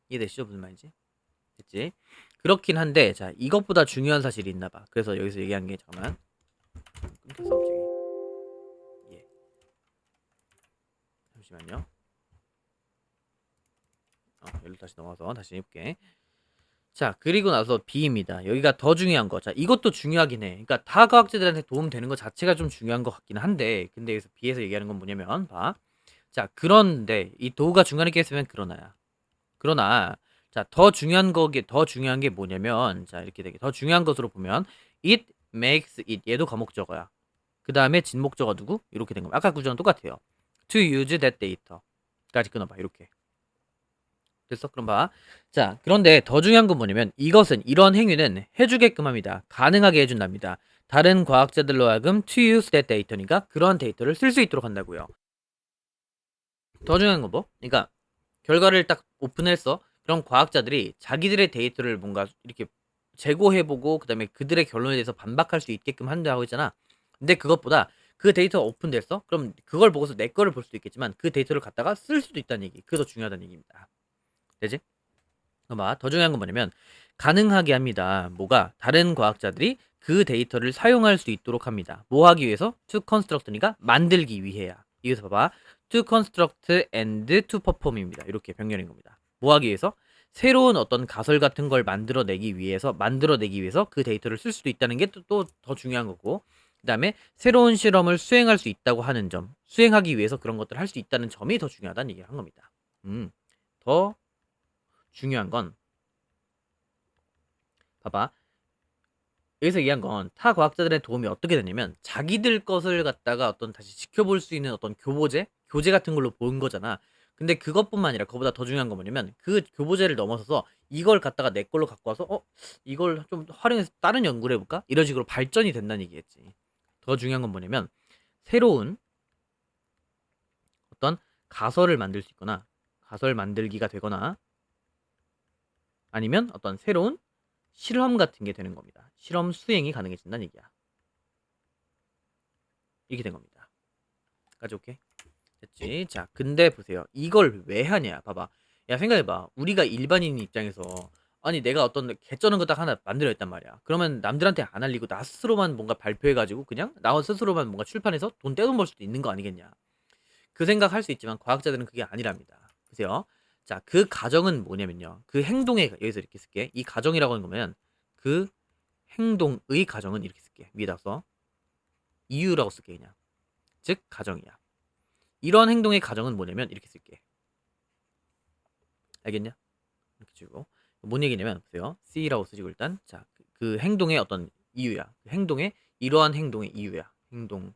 이해되시죠? 무슨 말인지? 됐지? 그렇긴 한데 자 이것보다 중요한 사실이 있나봐. 그래서 여기서 얘기한 게 잠깐만 끊겼어 갑자기. 예. 잠시만요. 여기로 다시 넘어가서 다시 해볼게. 자 그리고 나서 B입니다. 여기가 더 중요한 거. 자 이것도 중요하긴 해. 그러니까 타 과학자들한테 도움 되는 것 자체가 좀 중요한 것 같긴 한데 근데 여기서 B에서 얘기하는 건 뭐냐면 봐. 자 그런데 이 도가 중간에 껴있으면 그러나야. 그러나 자 더 중요한 게 뭐냐면 자 이렇게 되게 더 중요한 것으로 보면 it makes it 얘도 과목적어야. 그 다음에 진목적어 누구? 이렇게 된 거. 아까 구조랑 똑같아요. to use that data까지 끊어봐 이렇게. 됐어? 그럼 봐. 자, 그런데 더 중요한 건 뭐냐면 이것은 이런 행위는 해주게끔 합니다. 가능하게 해준답니다. 다른 과학자들로 하여금 to use that data니까 그런 데이터를 쓸 수 있도록 한다고요. 더 중요한 건 뭐? 그러니까 결과를 딱 오픈했어. 그럼 과학자들이 자기들의 데이터를 뭔가 이렇게 재고해보고 그 다음에 그들의 결론에 대해서 반박할 수 있게끔 한다고 했잖아. 근데 그것보다 그 데이터가 오픈됐어? 그럼 그걸 보고서 내 거를 볼 수도 있겠지만 그 데이터를 갖다가 쓸 수도 있다는 얘기. 그게 더 중요하다는 얘기입니다. 되지? 봐봐. 더 중요한 건 뭐냐면 가능하게 합니다. 뭐가? 다른 과학자들이 그 데이터를 사용할 수 있도록 합니다. 뭐 하기 위해서? To construct니까 만들기 위해야. 여기서 봐봐. To construct and to perform입니다. 이렇게 병렬인 겁니다. 뭐 하기 위해서? 새로운 어떤 가설 같은 걸 만들어내기 위해서 그 데이터를 쓸 수도 있다는 게 또 더 중요한 거고, 그 다음에 새로운 실험을 수행할 수 있다고 하는 점, 수행하기 위해서 그런 것들을 할 수 있다는 점이 더 중요하다는 얘기를 한 겁니다. 더 중요한 건 봐봐. 여기서 얘기한 건 타 과학자들의 도움이 어떻게 되냐면 자기들 것을 갖다가 어떤 다시 지켜볼 수 있는 어떤 교재 같은 걸로 본 거잖아. 근데 그것뿐만 아니라 그거보다 더 중요한 건 뭐냐면 그 교보제를 넘어서서 이걸 갖다가 내 걸로 갖고 와서 이걸 좀 활용해서 다른 연구를 해볼까? 이런 식으로 발전이 된다는 얘기겠지. 더 중요한 건 뭐냐면 새로운 어떤 가설을 만들 수 있거나 가설 만들기가 되거나 아니면 어떤 새로운 실험 같은 게 되는 겁니다. 실험 수행이 가능해진다는 얘기야. 이렇게 된 겁니다. 까지 오케이? 됐지? 자, 근데 보세요. 이걸 왜 하냐? 봐봐. 야, 생각해봐. 우리가 일반인 입장에서 아니 내가 어떤 개쩌는 거 딱 하나 만들어냈단 말이야. 그러면 남들한테 안 알리고 나 스스로만 뭔가 발표해가지고 그냥 나 스스로만 뭔가 출판해서 돈 떼돈 벌 수도 있는 거 아니겠냐? 그 생각할 수 있지만 과학자들은 그게 아니랍니다. 보세요. 자, 그 가정은 뭐냐면요. 그 행동에 여기서 이렇게 쓸게. 이 가정이라고 하는 거면 그 행동의 가정은 이렇게 쓸게. 위에다 써. 이유라고 쓸게 그냥. 즉 가정이야. 이런 행동의 가정은 뭐냐면 이렇게 쓸게. 알겠냐? 이렇게 주고 뭔 얘기냐면 보세요. C라고 쓰시고 일단 그 행동의 어떤 이유야. 그 행동의 이러한 행동의 이유야. 행동의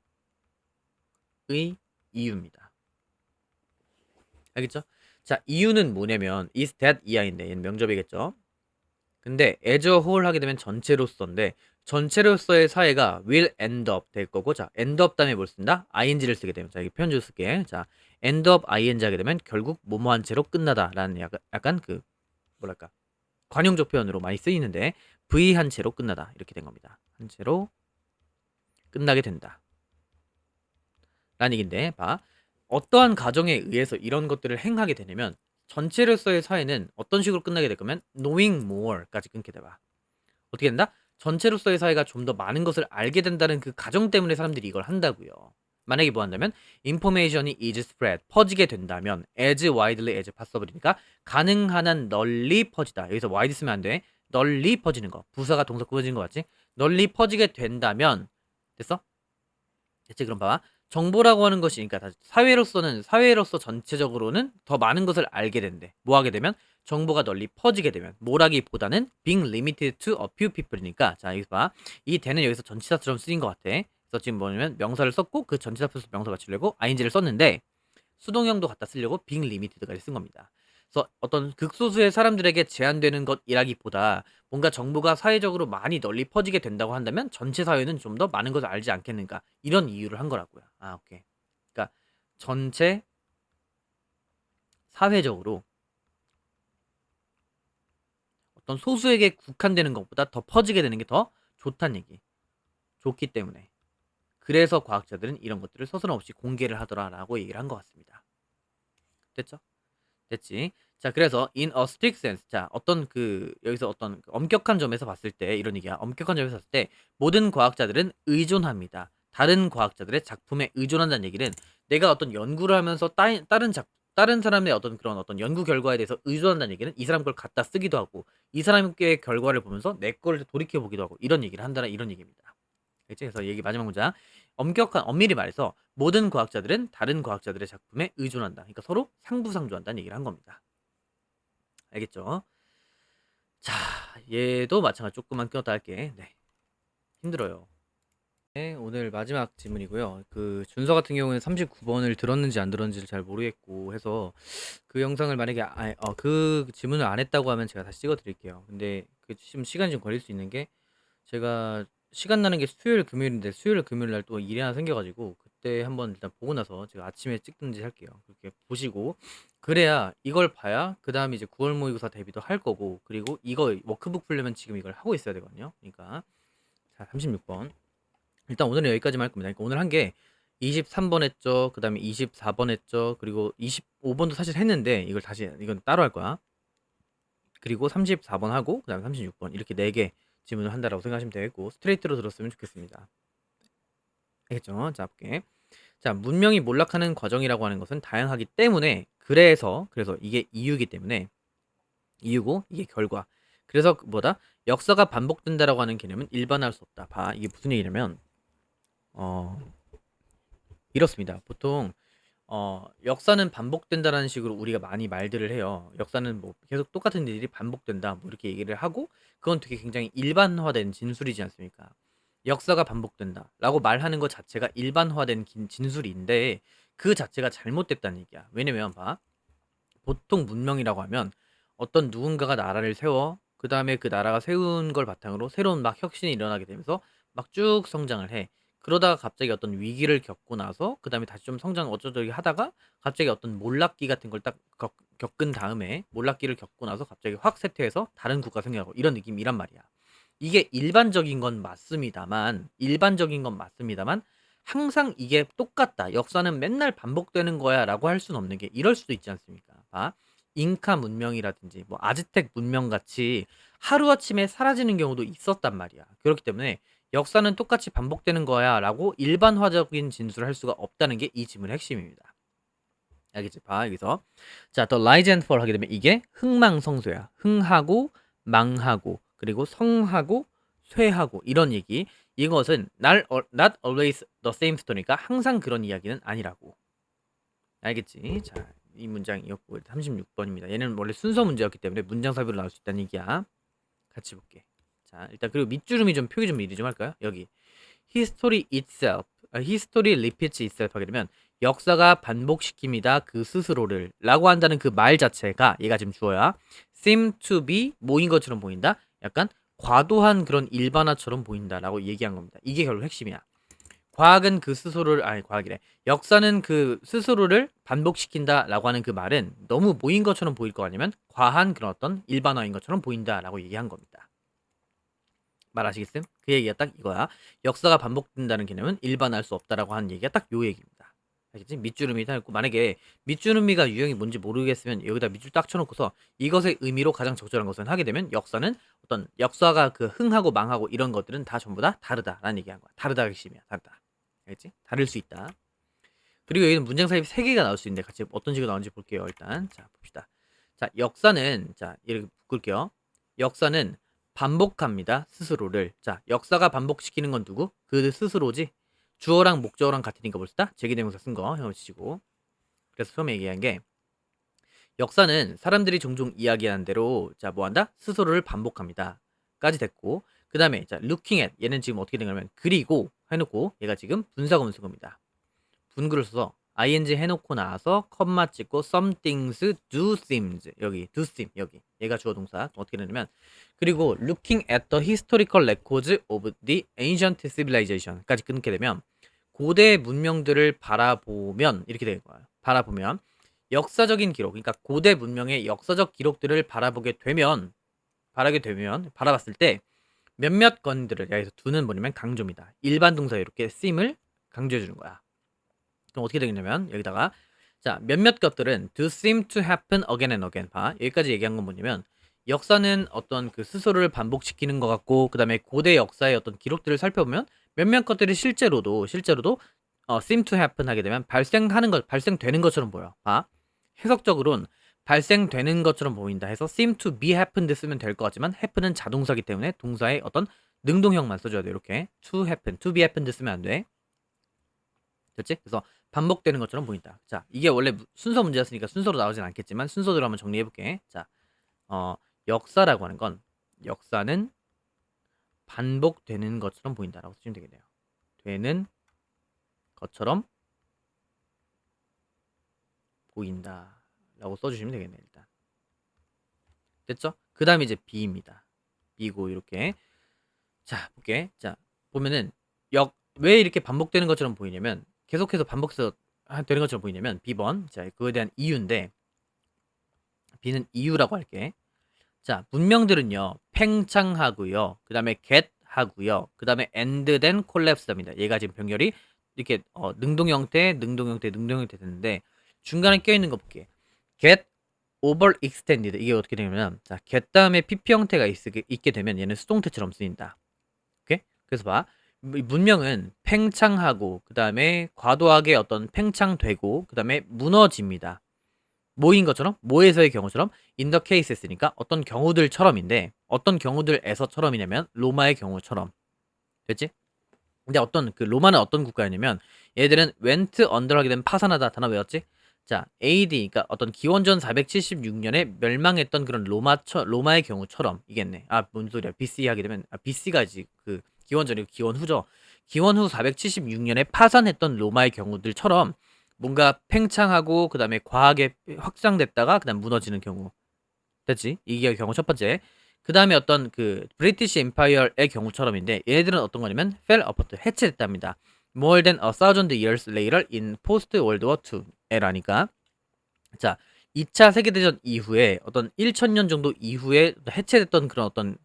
이유입니다. 알겠죠? 자, 이유는 뭐냐면 is that 이하인데 얘는 명접이겠죠? 근데 as a whole 하게 되면 전체로서인데 전체로서의 사회가 will end up 될 거고 자 end up 다음에 뭘 쓴다? ing를 쓰게 되면 자 여기 편주 쓸게 자 end up ing 하게 되면 결국 뭐뭐한 채로 끝나다 라는 약간 그 뭐랄까 관용적 표현으로 많이 쓰이는데 v 한 채로 끝나다 이렇게 된 겁니다. 한 채로 끝나게 된다 라는 얘기인데 봐 어떠한 가정에 의해서 이런 것들을 행하게 되냐면 전체로서의 사회는 어떤 식으로 끝나게 될 거면 knowing more까지 끊게 돼봐. 어떻게 된다? 전체로서의 사회가 좀 더 많은 것을 알게 된다는 그 가정 때문에 사람들이 이걸 한다고요. 만약에 뭐 한다면 information이 is spread 퍼지게 된다면 as widely as possible이니까 가능한 한 널리 퍼지다. 여기서 wide 쓰면 안 돼. 널리 퍼지는 거. 부사가 동사 꾸며지는 거 맞지? 널리 퍼지게 된다면 됐어? 됐지? 그럼 봐봐. 정보라고 하는 것이 그러니까 사회로서 전체적으로는 더 많은 것을 알게 된대. 뭐 하게 되면 정보가 널리 퍼지게 되면 뭐라기보다는 being limited to a few people이니까 자 여기서 봐. 이 대는 여기서 전치사처럼 쓰인 것 같아. 그래서 지금 뭐냐면 명사를 썼고 그 전치사 플러스 명사 맞추려고 ing를 썼는데 수동형도 갖다 쓰려고 being limited까지 쓴 겁니다. 그래서 어떤 극소수의 사람들에게 제한되는 것이라기보다 뭔가 정보가 사회적으로 많이 널리 퍼지게 된다고 한다면 전체 사회는 좀 더 많은 것을 알지 않겠는가 이런 이유를 한 거라고요. 아 오케이. 그러니까 전체 사회적으로 어떤 소수에게 국한되는 것보다 더 퍼지게 되는 게 더 좋다는 얘기. 좋기 때문에. 그래서 과학자들은 이런 것들을 서슴없이 공개를 하더라라고 얘기를 한 것 같습니다. 됐죠? 됐지. 자, 그래서 in a strict sense. 자, 어떤 여기서 어떤 엄격한 점에서 봤을 때 이런 얘기야. 엄격한 점에서 봤을 때 모든 과학자들은 의존합니다. 다른 과학자들의 작품에 의존한다는 얘기는 내가 어떤 연구를 하면서 다른 사람의 어떤 그런 어떤 연구 결과에 대해서 의존한다는 얘기는 이 사람 걸 갖다 쓰기도 하고 이 사람의 결과를 보면서 내 걸 돌이켜 보기도 하고 이런 얘기를 한다는 이런 얘기입니다. 그치? 그래서 얘기 마지막 문장. 엄밀히 말해서 모든 과학자들은 다른 과학자들의 작품에 의존한다. 그러니까 서로 상부상조한다는 얘기를 한 겁니다. 알겠죠? 자, 얘도 마찬가지 조금만 끊었다 할게. 네. 힘들어요. 네, 오늘 마지막 질문이고요. 그 준서 같은 경우는 39번을 들었는지 안 들었는지를 잘 모르겠고 해서 그 영상을 만약에 그 질문을 안 했다고 하면 제가 다시 찍어 드릴게요. 근데 그 지금 시간이 좀 걸릴 수 있는 게 제가 시간 나는 게 수요일 금요일인데 수요일 금요일 날 또 일이 하나 생겨가지고 그때 한번 일단 보고 나서 제가 아침에 찍든지 할게요. 그렇게 보시고 그래야 이걸 봐야 그 다음에 이제 9월 모의고사 대비도 할 거고 그리고 이거 워크북 풀려면 지금 이걸 하고 있어야 되거든요. 그러니까 자 36번 일단 오늘은 여기까지만 할 겁니다. 그러니까 오늘 한 게 23번 했죠. 그 다음에 24번 했죠. 그리고 25번도 사실 했는데 이건 따로 할 거야. 그리고 34번 하고 그 다음에 36번 이렇게 4개 질문을 한다라고 생각하시면 되겠고 스트레이트로 들었으면 좋겠습니다. 알겠죠? 자, 볼게. 자, 문명이 몰락하는 과정이라고 하는 것은 다양하기 때문에 그래서 이게 이유이기 때문에 이유고 이게 결과. 그래서 뭐다? 역사가 반복된다라고 하는 개념은 일반화할 수 없다. 봐, 이게 무슨 얘기냐면 어 이렇습니다. 보통 역사는 반복된다라는 식으로 우리가 많이 말들을 해요. 역사는 뭐 계속 똑같은 일이 반복된다. 뭐 이렇게 얘기를 하고 그건 되게 굉장히 일반화된 진술이지 않습니까? 역사가 반복된다라고 말하는 것 자체가 일반화된 진술인데 그 자체가 잘못됐다는 얘기야. 왜냐면 봐. 보통 문명이라고 하면 어떤 누군가가 나라를 세워 그 다음에 그 나라가 세운 걸 바탕으로 새로운 막 혁신이 일어나게 되면서 막 쭉 성장을 해. 그러다가 갑자기 어떤 위기를 겪고 나서 그 다음에 다시 좀 성장 어쩌저쩌기 하다가 갑자기 어떤 몰락기 같은 걸 딱 겪은 다음에 몰락기를 겪고 나서 갑자기 확 쇠퇴해서 다른 국가 생겨나고 이런 느낌이란 말이야. 이게 일반적인 건 맞습니다만 항상 이게 똑같다. 역사는 맨날 반복되는 거야라고 할 수는 없는 게 이럴 수도 있지 않습니까? 봐. 잉카 문명이라든지 뭐 아즈텍 문명 같이 하루아침에 사라지는 경우도 있었단 말이야. 그렇기 때문에 역사는 똑같이 반복되는 거야라고 일반화적인 진술을 할 수가 없다는 게 이 지문의 핵심입니다. 알겠지? 봐, 여기서. 자, 더 rise and fall 하게 되면 이게 흥망성쇠야. 흥하고 망하고 그리고 성하고 쇠하고 이런 얘기. 이것은 not always the same story니까 항상 그런 이야기는 아니라고. 알겠지? 자, 이 문장이었고 36번입니다. 얘는 원래 순서 문제였기 때문에 문장 삽입으로 나올 수 있다는 얘기야. 같이 볼게. 자, 일단 그리고 밑주름이 좀 표기 좀 미리 좀 할까요? 여기 history repeats itself 하게 되면 역사가 반복시킵니다. 그 스스로를 라고 한다는 그 말 자체가 얘가 지금 주어야 seem to be 뭐인 것처럼 보인다. 약간 과도한 그런 일반화처럼 보인다라고 얘기한 겁니다. 이게 결국 핵심이야. 과학은 그 스스로를 과학이래. 역사는 그 스스로를 반복시킨다라고 하는 그 말은 너무 모인 것처럼 보일 거 아니면 과한 그런 어떤 일반화인 것처럼 보인다라고 얘기한 겁니다. 말아시겠음? 그 얘기가 딱 이거야. 역사가 반복된다는 개념은 일반화할 수 없다라고 하는 얘기가 딱 요 얘기입니다. 알겠지? 밑주름이 다 있고 만약에 밑주름이가 유형이 뭔지 모르겠으면 여기다 밑줄 딱 쳐놓고서 이것의 의미로 가장 적절한 것은 하게 되면 역사는 어떤 역사가 그 흥하고 망하고 이런 것들은 다 전부 다 다르다라는 얘기한 거야. 다르다가 핵심이야. 다르다. 알겠지? 다를 수 있다. 그리고 여기는 문장 삽입 3개가 나올 수 있는데 같이 어떤 식으로 나오는지 볼게요. 일단 자 봅시다. 자 역사는 자 이렇게 묶을게요. 역사는 반복합니다. 스스로를. 자 역사가 반복시키는 건 누구? 그 스스로지. 주어랑 목적어랑 같으니까 벌써 제기대명사 쓴 거 헤어치시고. 그래서 처음에 얘기한 게 역사는 사람들이 종종 이야기하는 대로 자 뭐한다? 스스로를 반복합니다. 까지 됐고 그 다음에 자 looking at 얘는 지금 어떻게 된 거냐면 그리고 해놓고 얘가 지금 분사구문쓴 분글을 써서 ing 해놓고 나서 컴마 찍고 some things do seems 여기 do seem 여기 얘가 주어 동사 어떻게 되냐면 그리고 looking at the historical records of the ancient civilization까지 끊게 되면 고대 문명들을 바라보면 이렇게 되는 거예요. 바라보면 역사적인 기록 그러니까 고대 문명의 역사적 기록들을 바라봤을 때 몇몇 건들을 여기서 두는 뭐냐면 강조입니다. 일반 동사 이렇게 seem을 강조해 주는 거야. 그럼 어떻게 되겠냐면 여기다가 자 몇몇 것들은 do seem to happen again and again 봐 여기까지 얘기한 건 뭐냐면 역사는 어떤 그 스스로를 반복시키는 것 같고 그 다음에 고대 역사의 어떤 기록들을 살펴보면 몇몇 것들이 실제로도 seem to happen 하게 되면 발생되는 것처럼 보여. 봐 해석적으로는 발생되는 것처럼 보인다 해서 seem to be happened 쓰면 될 것 같지만 happen은 자동사기 때문에 동사의 어떤 능동형만 써줘야 돼. 이렇게 to happen, to be happened 쓰면 안 돼. 됐지? 그래서 반복되는 것처럼 보인다. 자, 이게 원래 순서 문제였으니까 순서로 나오진 않겠지만 순서대로 한번 정리해볼게. 자, 역사라고 하는 건 역사는 반복되는 것처럼 보인다라고 쓰시면 되겠네요. 되는 것처럼 보인다라고 써주시면 되겠네요. 일단 됐죠? 그 다음에 이제 B입니다. B고 이렇게 자 볼게. 자 보면은 왜 이렇게 반복되는 것처럼 보이냐면 계속해서 반복되는 것처럼 보이냐면 B번 자 그거에 대한 이유인데 B는 이유라고 할게. 자 문명들은요 팽창하고요 그 다음에 get 하고요 그 다음에 and then collapse입니다. 얘가 지금 병렬이 이렇게 능동 형태, 능동 형태, 능동 형태 되는데 중간에 껴있는 거 볼게. get over extended 이게 어떻게 되냐면 자 get 다음에 pp 형태가 있게 되면 얘는 수동태처럼 쓰인다. 오케이? 그래서 봐. 문명은 팽창하고 그 다음에 과도하게 어떤 팽창되고 그 다음에 무너집니다. 뭐인 것처럼? 뭐에서의 경우처럼? in the case 했으니까 어떤 경우들처럼인데 어떤 경우들에서처럼이냐면 로마의 경우처럼. 됐지? 근데 어떤 그 로마는 어떤 국가였냐면 얘들은 went under 하게 되면 파산하다 단어 외웠지? 자 AD 그러니까 어떤 기원전 476년에 멸망했던 그런 로마의 경우처럼 이겠네. 아 뭔 소리야? BC 하게 되면 BC가지 그 기원전이고 기원 후죠. 기원 후 476년에 파산했던 로마의 경우들처럼 뭔가 팽창하고 그 다음에 과하게 확장됐다가 그 다음 무너지는 경우. 됐지? 이게 경우 첫 번째. 그 다음에 어떤 그 브리티시 엠파이어의 경우처럼인데 얘네들은 어떤 거냐면 fell apart 해체됐답니다. More than 1,000 years later in post World War II에라니까. 자, 2차 세계대전 이후에 어떤 1,000년 정도 이후에 해체됐던 그런 어떤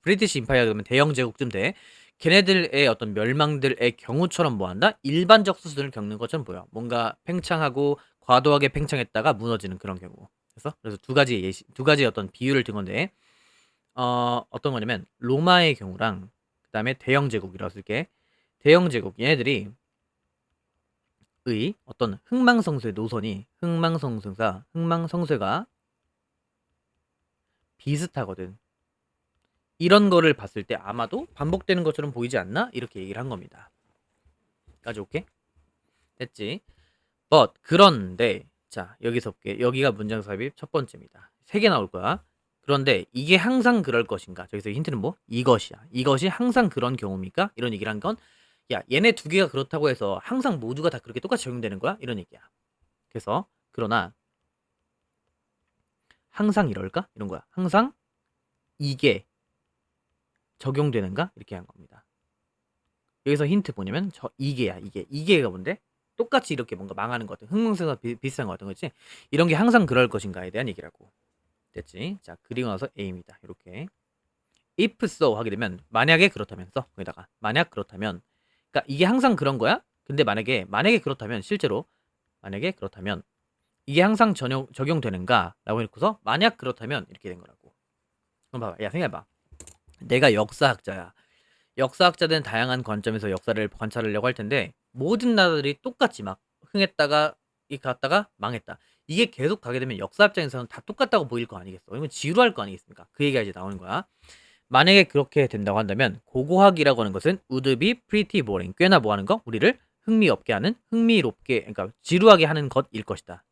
브리티시 임파이어 그러면 대영 제국쯤 돼. 걔네들의 어떤 멸망들의 경우처럼 뭐한다? 일반적 수준을 겪는 것처럼 보여. 뭔가 팽창하고 과도하게 팽창했다가 무너지는 그런 경우. 그래서 두 가지 어떤 비유를 든 건데 어떤 거냐면 로마의 경우랑 그다음에 대영 제국이라고 쓸게. 대영 제국 얘네들이 어떤 흥망성쇠 노선이 흥망성쇠가 비슷하거든. 이런 거를 봤을 때 아마도 반복되는 것처럼 보이지 않나? 이렇게 얘기를 한 겁니다. 까지 오케이? 됐지? but 그런데 자 여기서 볼게. 여기가 문장 삽입 첫 번째입니다. 3개 나올 거야. 그런데 이게 항상 그럴 것인가? 저기서 힌트는 뭐? 이것이야. 이것이 항상 그런 경우입니까? 이런 얘기를 한 건 야 얘네 두 개가 그렇다고 해서 항상 모두가 다 그렇게 똑같이 적용되는 거야? 이런 얘기야. 그래서 그러나 항상 이럴까? 이런 거야. 항상 이게 적용되는가? 이렇게 한 겁니다. 여기서 힌트 뭐냐면 이게야. 이게가 뭔데? 똑같이 이렇게 뭔가 망하는 것 같은 흥망성쇠가 비슷한 것 같은 거지. 이런 게 항상 그럴 것인가에 대한 얘기라고. 됐지? 자 그리고 나서 A입니다. 이렇게 if so 하게 되면 만약에 그렇다면 써 거기다가 만약 그렇다면 그러니까 이게 항상 그런 거야? 근데 만약에 그렇다면 실제로 만약에 그렇다면 이게 항상 적용되는가? 라고 해놓고서 만약 그렇다면 이렇게 된 거라고. 그럼 봐봐. 야 생각해봐. 내가 역사학자야. 역사학자들은 다양한 관점에서 역사를 관찰하려고 할 텐데 모든 나라들이 똑같이 막 흥했다가 갔다가 망했다. 이게 계속 가게 되면 역사 입장에서는 다 똑같다고 보일 거 아니겠어. 이러면 지루할 거 아니겠습니까? 그 얘기가 이제 나오는 거야. 만약에 그렇게 된다고 한다면 고고학이라고 하는 것은 would be pretty boring. 꽤나 뭐 하는 거? 우리를 흥미롭게 그러니까 지루하게 하는 것일 것이다.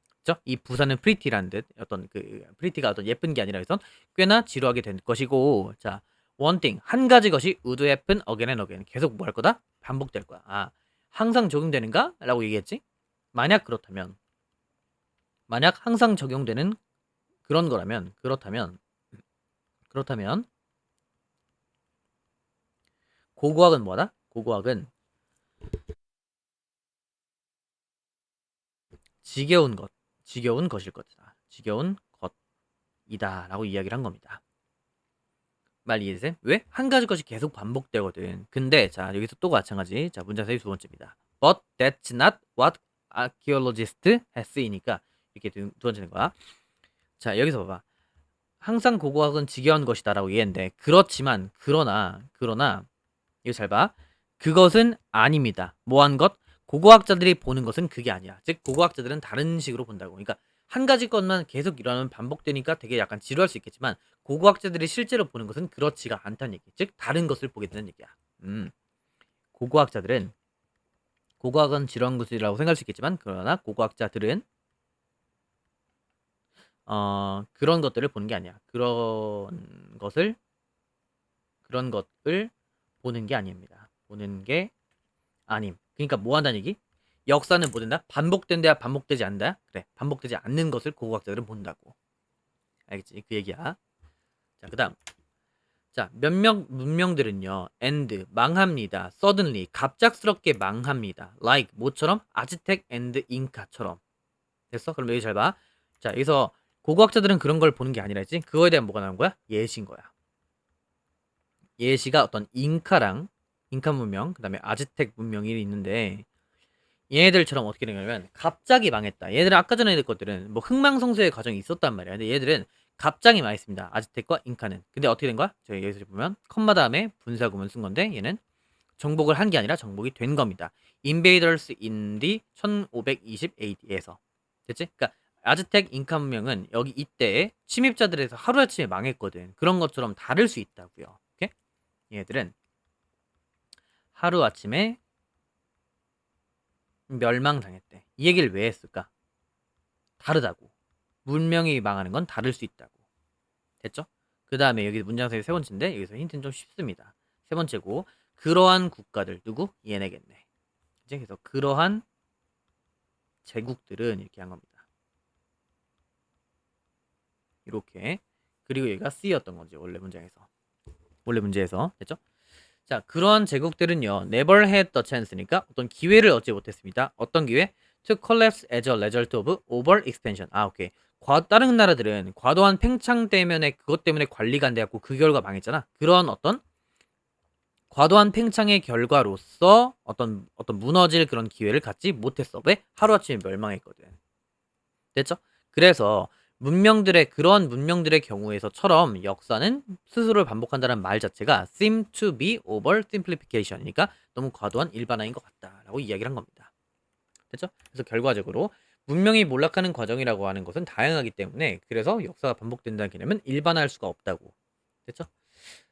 그죠? 이 부사는 pretty라는 듯 어떤 그 pretty가 어떤 예쁜 게 아니라 해서 꽤나 지루하게 될 것이고 자 one thing 한 가지 것이 would happen again and again 계속 뭐 할 거다? 반복될 거야. 아 항상 적용되는가? 라고 얘기했지? 만약 그렇다면 만약 항상 적용되는 그런 거라면 그렇다면 고고학은 뭐다? 고고학은 지겨운 것일 것이다. 지겨운 것이다 라고 이야기를 한 겁니다. 말 이해되세요? 왜? 한 가지 것이 계속 반복되거든. 근데 자 여기서 또 마찬가지. 자 문장 사이 두 번째입니다. But that's not what archaeologists has seen이니까 이렇게 두 번째는 거야. 자 여기서 봐봐. 항상 고고학은 지겨운 것이다 라고 얘기했는데 그러나 이거 잘 봐. 그것은 아닙니다. 뭐한 것? 고고학자들이 보는 것은 그게 아니야. 즉 고고학자들은 다른 식으로 본다고. 그러니까 한 가지 것만 계속 일어나면 반복되니까 되게 약간 지루할 수 있겠지만 고고학자들이 실제로 보는 것은 그렇지가 않다는 얘기. 즉 다른 것을 보게 되는 얘기야. 고고학자들은 고고학은 지루한 것이라고 생각할 수 있겠지만 그러나 고고학자들은 그런 것들을 보는 게 아니야. 그런 것을 보는 게 아닙니다. 보는 게 아님. 그러니까 뭐 한다는 얘기? 역사는 뭐 된다? 반복된다, 반복되지 않는다? 그래. 반복되지 않는 것을 고고학자들은 본다고. 알겠지? 그 얘기야. 자, 그다음. 자, 몇몇 문명들은요. end 망합니다. suddenly 갑작스럽게 망합니다. like 뭐처럼? 아즈텍 and 잉카처럼. 됐어? 그럼 여기 잘 봐. 자, 여기서 고고학자들은 그런 걸 보는 게 아니라 했지. 그거에 대한 뭐가 나온 거야? 예시인 거야. 예시가 어떤 잉카랑 잉카 문명, 그 다음에 아즈텍 문명이 있는데 얘네들처럼 어떻게 되냐면 갑자기 망했다. 얘들은 아까 전에 얘들 것들은 뭐 흥망성쇠의 과정이 있었단 말이야. 근데 얘들은 갑자기 망했습니다. 아즈텍과 잉카는. 근데 어떻게 된 거야? 저희 여기서 보면 컴마 다음에 분사구문 쓴 건데 얘는 정복을 한 게 아니라 정복이 된 겁니다. Invaders in the 1520 AD에서. 됐지? 그러니까 아즈텍 잉카 문명은 여기 이때에 침입자들에서 하루아침에 망했거든. 그런 것처럼 다를 수 있다고요. 오케이? 얘들은 하루아침에 멸망당했대. 이 얘기를 왜 했을까? 다르다고. 문명이 망하는 건 다를 수 있다고. 됐죠? 그 다음에 여기 문장석의 세 번째인데 여기서 힌트는 좀 쉽습니다. 세 번째고 그러한 국가들 누구? 얘네겠네. 이제 그래서 그러한 제국들은 이렇게 한 겁니다. 이렇게. 그리고 얘가 C였던 거지 원래 문장에서. 원래 문제에서. 됐죠? 자, 그러한 제국들은요. never had the chance니까 어떤 기회를 얻지 못했습니다. 어떤 기회? to collapse as a result of over expansion. 아, 오케이. 다른 나라들은 과도한 팽창 때문에 그것 때문에 관리가 안 돼갖고 그 결과 망했잖아. 그런 어떤 과도한 팽창의 결과로서 어떤 무너질 그런 기회를 갖지 못했어. 왜? 하루아침에 멸망했거든. 됐죠? 그래서 그런 문명들의 경우에서처럼 역사는 스스로를 반복한다는 말 자체가 seem to be over simplification이니까 너무 과도한 일반화인 것 같다라고 이야기를 한 겁니다. 됐죠? 그래서 결과적으로 문명이 몰락하는 과정이라고 하는 것은 다양하기 때문에 그래서 역사가 반복된다는 개념은 일반화할 수가 없다고. 됐죠?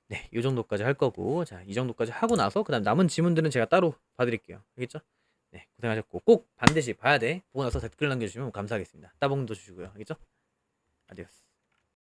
네, 이 정도까지 할 거고, 자, 이 정도까지 하고 나서 그다음 남은 지문들은 제가 따로 봐드릴게요. 알겠죠? 네, 고생하셨고 꼭 반드시 봐야 돼. 보고 나서 댓글 남겨주시면 감사하겠습니다. 따봉도 주시고요. 알겠죠? 아디오스.